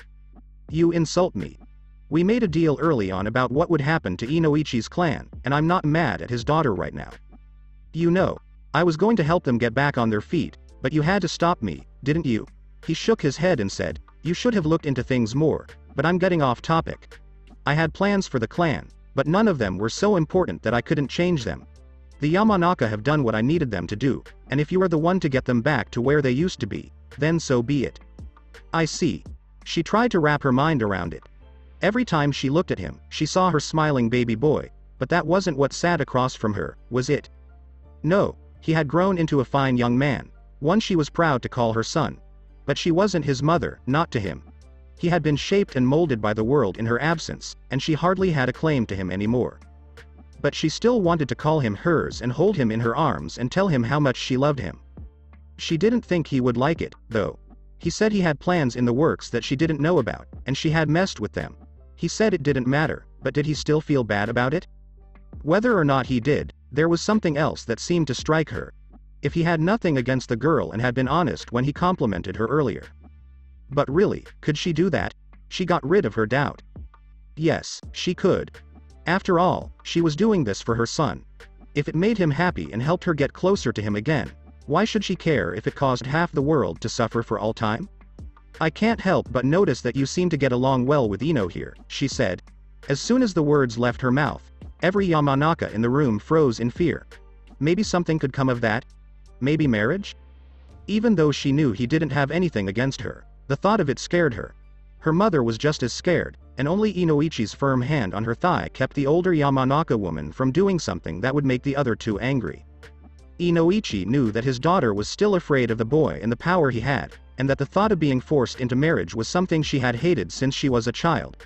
You insult me. We made a deal early on about what would happen to Inoichi's clan, and I'm not mad at his daughter right now. You know, I was going to help them get back on their feet, but you had to stop me, didn't you? He shook his head and said, you should have looked into things more, but I'm getting off topic. I had plans for the clan, but none of them were so important that I couldn't change them. The Yamanaka have done what I needed them to do, and if you are the one to get them back to where they used to be, then so be it. I see. She tried to wrap her mind around it. Every time she looked at him, she saw her smiling baby boy, but that wasn't what sat across from her, was it? No, he had grown into a fine young man, one she was proud to call her son. But she wasn't his mother, not to him. He had been shaped and molded by the world in her absence, and she hardly had a claim to him anymore. But she still wanted to call him hers and hold him in her arms and tell him how much she loved him. She didn't think he would like it, though. He said he had plans in the works that she didn't know about, and she had messed with them. He said it didn't matter, but did he still feel bad about it? Whether or not he did, there was something else that seemed to strike her. If he had nothing against the girl and had been honest when he complimented her earlier. But really, could she do that? She got rid of her doubt. Yes, she could. After all, she was doing this for her son. If it made him happy and helped her get closer to him again, why should she care if it caused half the world to suffer for all time? I can't help but notice that you seem to get along well with Ino here, she said. As soon as the words left her mouth, every Yamanaka in the room froze in fear. Maybe something could come of that? Maybe marriage? Even though she knew he didn't have anything against her, the thought of it scared her. Her mother was just as scared, and only Inoichi's firm hand on her thigh kept the older Yamanaka woman from doing something that would make the other two angry. Inoichi knew that his daughter was still afraid of the boy and the power he had, and that the thought of being forced into marriage was something she had hated since she was a child.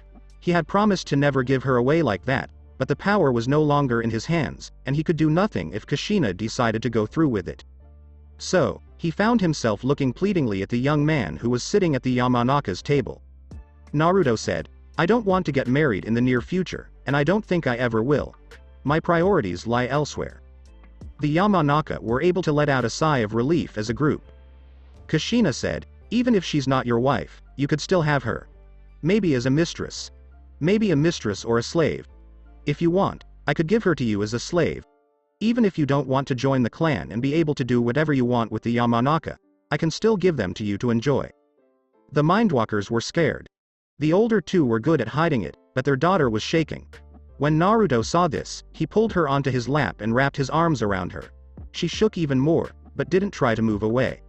He had promised to never give her away like that, but the power was no longer in his hands, and he could do nothing if Kushina decided to go through with it. So, he found himself looking pleadingly at the young man who was sitting at the Yamanaka's table. Naruto said, I don't want to get married in the near future, and I don't think I ever will. My priorities lie elsewhere. The Yamanaka were able to let out a sigh of relief as a group. Kushina said, even if she's not your wife, you could still have her. Maybe as a mistress. Maybe a mistress or a slave. If you want, I could give her to you as a slave. Even if you don't want to join the clan and be able to do whatever you want with the Yamanaka, I can still give them to you to enjoy. The Mindwalkers were scared. The older two were good at hiding it, but their daughter was shaking. When Naruto saw this, he pulled her onto his lap and wrapped his arms around her. She shook even more, but didn't try to move away.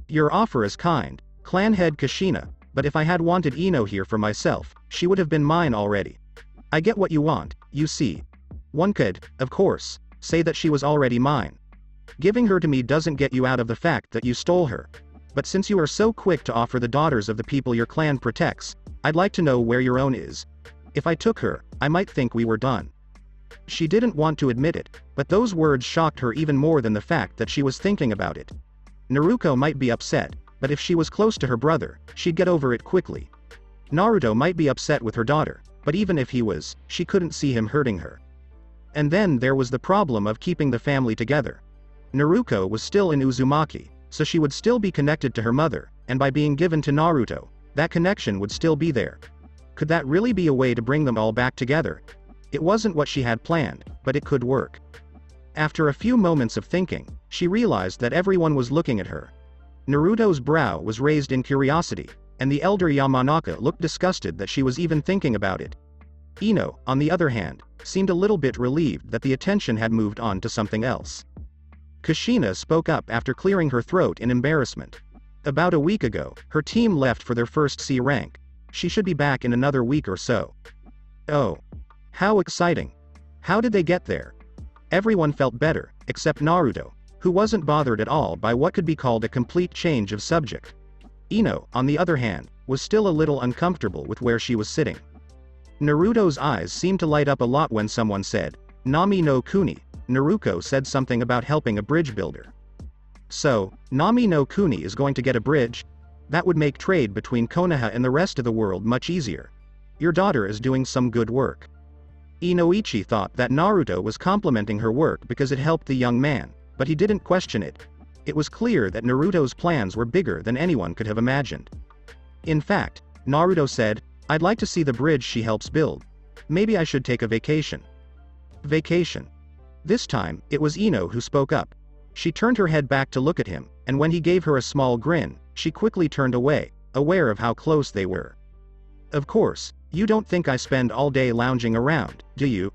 Your offer is kind, clan head Kushina, but if I had wanted Ino here for myself, she would have been mine already. I get what you want, you see. One could, of course, say that she was already mine. Giving her to me doesn't get you out of the fact that you stole her. But since you are so quick to offer the daughters of the people your clan protects, I'd like to know where your own is. If I took her, I might think we were done. She didn't want to admit it, but those words shocked her even more than the fact that she was thinking about it. Naruto might be upset, but if she was close to her brother, she'd get over it quickly. Naruto might be upset with her daughter, but even if he was, she couldn't see him hurting her. And then there was the problem of keeping the family together. Naruto was still in Uzumaki, so she would still be connected to her mother, and by being given to Naruto, that connection would still be there. Could that really be a way to bring them all back together? It wasn't what she had planned, but it could work. After a few moments of thinking, she realized that everyone was looking at her. Naruto's brow was raised in curiosity, and the elder Yamanaka looked disgusted that she was even thinking about it. Ino, on the other hand, seemed a little bit relieved that the attention had moved on to something else. Kushina spoke up after clearing her throat in embarrassment. About a week ago, her team left for their first C rank. She should be back in another week or so. Oh. How exciting. How did they get there? Everyone felt better, except Naruto, who wasn't bothered at all by what could be called a complete change of subject. Ino, on the other hand, was still a little uncomfortable with where she was sitting. Naruto's eyes seemed to light up a lot when someone said, Nami no Kuni. Naruto said something about helping a bridge builder. So, Nami no Kuni is going to get a bridge? That would make trade between Konoha and the rest of the world much easier. Your daughter is doing some good work. Inoichi thought that Naruto was complimenting her work because it helped the young man, but he didn't question it. It was clear that Naruto's plans were bigger than anyone could have imagined. In fact, Naruto said, I'd like to see the bridge she helps build. Maybe I should take a vacation. Vacation. This time, it was Ino who spoke up. She turned her head back to look at him, and when he gave her a small grin, she quickly turned away, aware of how close they were. Of course, you don't think I spend all day lounging around, do you?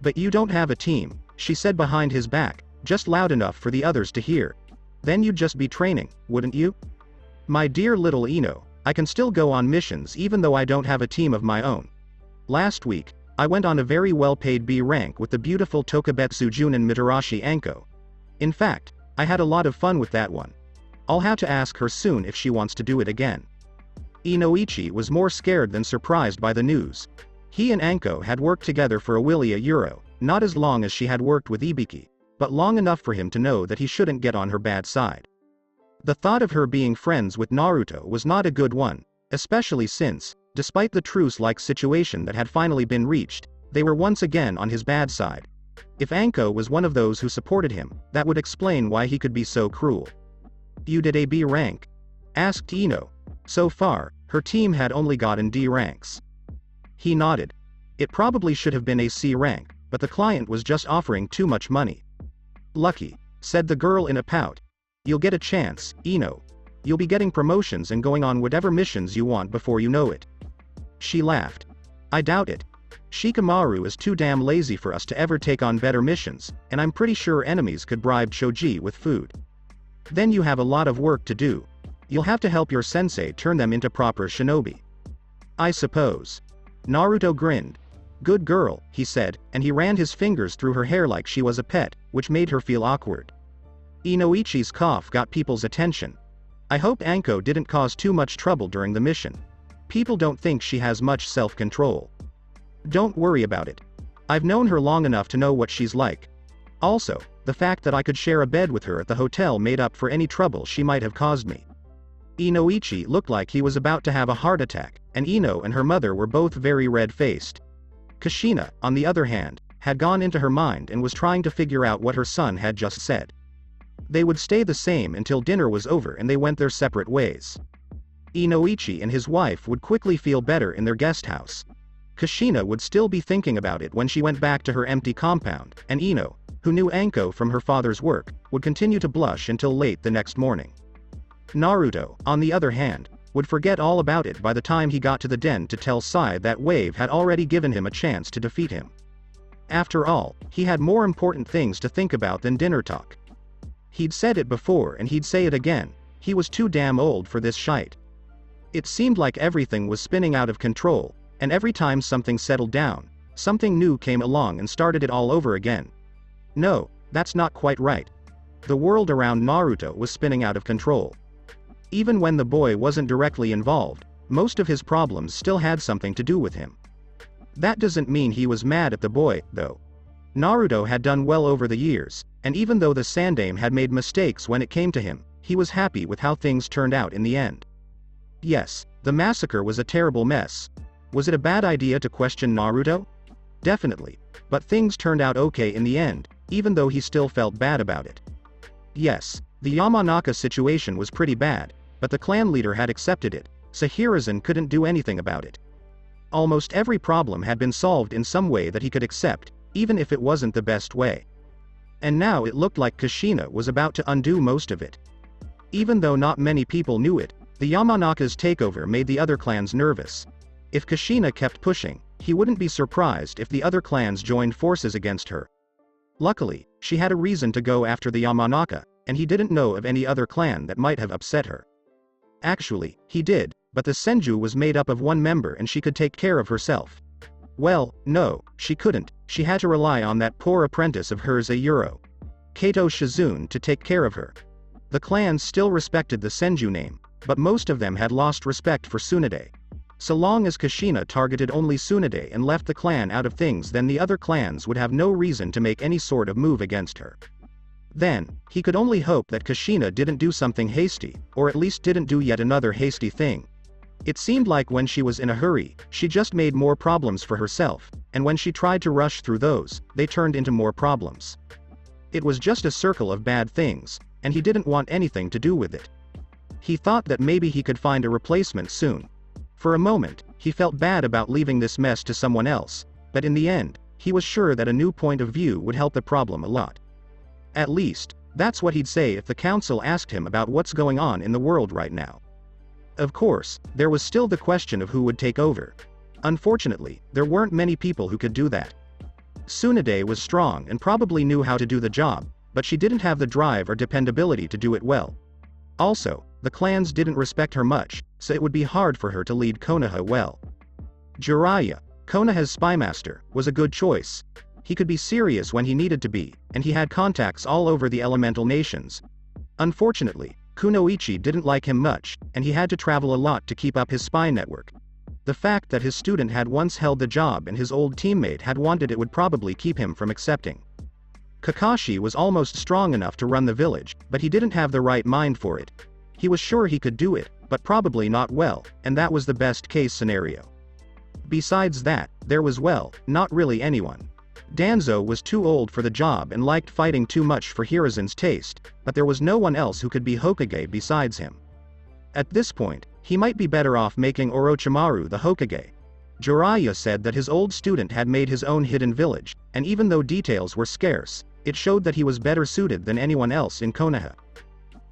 But you don't have a team, she said behind his back, just loud enough for the others to hear. Then you'd just be training, wouldn't you? My dear little Ino, I can still go on missions even though I don't have a team of my own. Last week, I went on a very well-paid B rank with the beautiful Tokubetsu Junin Mitarashi Anko. In fact, I had a lot of fun with that one. I'll have to ask her soon if she wants to do it again. Inoichi was more scared than surprised by the news. He and Anko had worked together for a euro, not as long as she had worked with Ibiki, but long enough for him to know that he shouldn't get on her bad side. The thought of her being friends with Naruto was not a good one, especially since, despite the truce-like situation that had finally been reached, they were once again on his bad side. If Anko was one of those who supported him, that would explain why he could be so cruel. You did a B rank? Asked Ino. So far, her team had only gotten D ranks. He nodded. It probably should have been a C rank, but the client was just offering too much money. Lucky, said the girl in a pout. You'll get a chance, Ino. You'll be getting promotions and going on whatever missions you want before you know it. She laughed. I doubt it. Shikamaru is too damn lazy for us to ever take on better missions, and I'm pretty sure enemies could bribe Choji with food. Then you have a lot of work to do. You'll have to help your sensei turn them into proper shinobi. I suppose. Naruto grinned. Good girl, he said, and he ran his fingers through her hair like she was a pet, which made her feel awkward. Inoichi's cough got people's attention. I hope Anko didn't cause too much trouble during the mission. People don't think she has much self-control. Don't worry about it. I've known her long enough to know what she's like. Also, the fact that I could share a bed with her at the hotel made up for any trouble she might have caused me. Inoichi looked like he was about to have a heart attack, and Ino and her mother were both very red-faced. Kushina, on the other hand, had gone into her mind and was trying to figure out what her son had just said. They would stay the same until dinner was over and they went their separate ways. Inoichi and his wife would quickly feel better in their guest house. Kushina would still be thinking about it when she went back to her empty compound, and Ino, who knew Anko from her father's work, would continue to blush until late the next morning. Naruto, on the other hand, would forget all about it by the time he got to the den to tell Sai that Wave had already given him a chance to defeat him. After all, he had more important things to think about than dinner talk. He'd said it before and he'd say it again, he was too damn old for this shite. It seemed like everything was spinning out of control, and every time something settled down, something new came along and started it all over again. No, that's not quite right. The world around Naruto was spinning out of control. Even when the boy wasn't directly involved, most of his problems still had something to do with him. That doesn't mean he was mad at the boy, though. Naruto had done well over the years, and even though the Sandaime had made mistakes when it came to him, he was happy with how things turned out in the end. Yes, the massacre was a terrible mess. Was it a bad idea to question Naruto? Definitely. But things turned out okay in the end, even though he still felt bad about it. Yes, the Yamanaka situation was pretty bad, but the clan leader had accepted it, so Hiruzen couldn't do anything about it. Almost every problem had been solved in some way that he could accept, even if it wasn't the best way. And now it looked like Kushina was about to undo most of it. Even though not many people knew it, the Yamanaka's takeover made the other clans nervous. If Kushina kept pushing, he wouldn't be surprised if the other clans joined forces against her. Luckily, she had a reason to go after the Yamanaka, and he didn't know of any other clan that might have upset her. Actually, he did, but the Senju was made up of one member and she could take care of herself. Well, no, she couldn't, she had to rely on that poor apprentice of hers Ayuro, Kato Shizune, to take care of her. The clans still respected the Senju name, but most of them had lost respect for Tsunade. So long as Kushina targeted only Tsunade and left the clan out of things, then the other clans would have no reason to make any sort of move against her. Then, he could only hope that Kushina didn't do something hasty, or at least didn't do yet another hasty thing. It seemed like when she was in a hurry, she just made more problems for herself, and when she tried to rush through those, they turned into more problems. It was just a circle of bad things, and he didn't want anything to do with it. He thought that maybe he could find a replacement soon. For a moment, he felt bad about leaving this mess to someone else, but in the end, he was sure that a new point of view would help the problem a lot. At least, that's what he'd say if the council asked him about what's going on in the world right now. Of course, there was still the question of who would take over. Unfortunately, there weren't many people who could do that. Tsunade was strong and probably knew how to do the job, but she didn't have the drive or dependability to do it well. Also, the clans didn't respect her much, so it would be hard for her to lead Konoha well. Jiraiya, Konoha's spymaster, was a good choice. He could be serious when he needed to be, and he had contacts all over the elemental nations. Unfortunately, Kunoichi didn't like him much, and he had to travel a lot to keep up his spy network. The fact that his student had once held the job and his old teammate had wanted it would probably keep him from accepting. Kakashi was almost strong enough to run the village, but he didn't have the right mind for it. He was sure he could do it, but probably not well, and that was the best case scenario. Besides that, there was not really anyone. Danzo was too old for the job and liked fighting too much for Hiruzen's taste, but there was no one else who could be Hokage besides him. At this point, he might be better off making Orochimaru the Hokage. Jiraiya said that his old student had made his own hidden village, and even though details were scarce, it showed that he was better suited than anyone else in Konoha.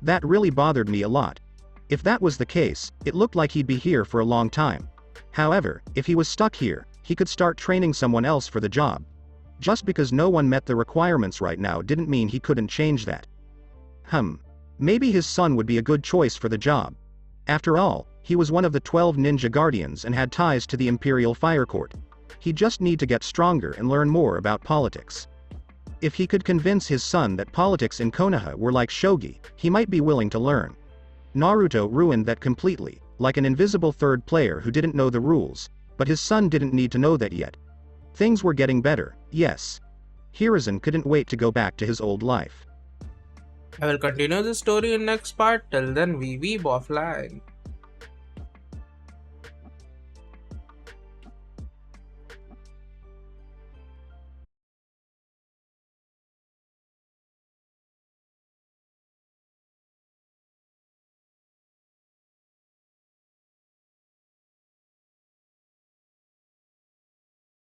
That really bothered me a lot. If that was the case, it looked like he'd be here for a long time. However, if he was stuck here, he could start training someone else for the job. Just because no one met the requirements right now didn't mean he couldn't change that. Maybe his son would be a good choice for the job. After all, he was one of the 12 ninja guardians and had ties to the Imperial Fire Court. He'd just need to get stronger and learn more about politics. If he could convince his son that politics in Konoha were like shogi, he might be willing to learn. Naruto ruined that completely, like an invisible third player who didn't know the rules, but his son didn't need to know that yet. Things were getting better, yes. Hiruzen couldn't wait to go back to his old life. I will continue the story in next part. Till then, we weeb offline.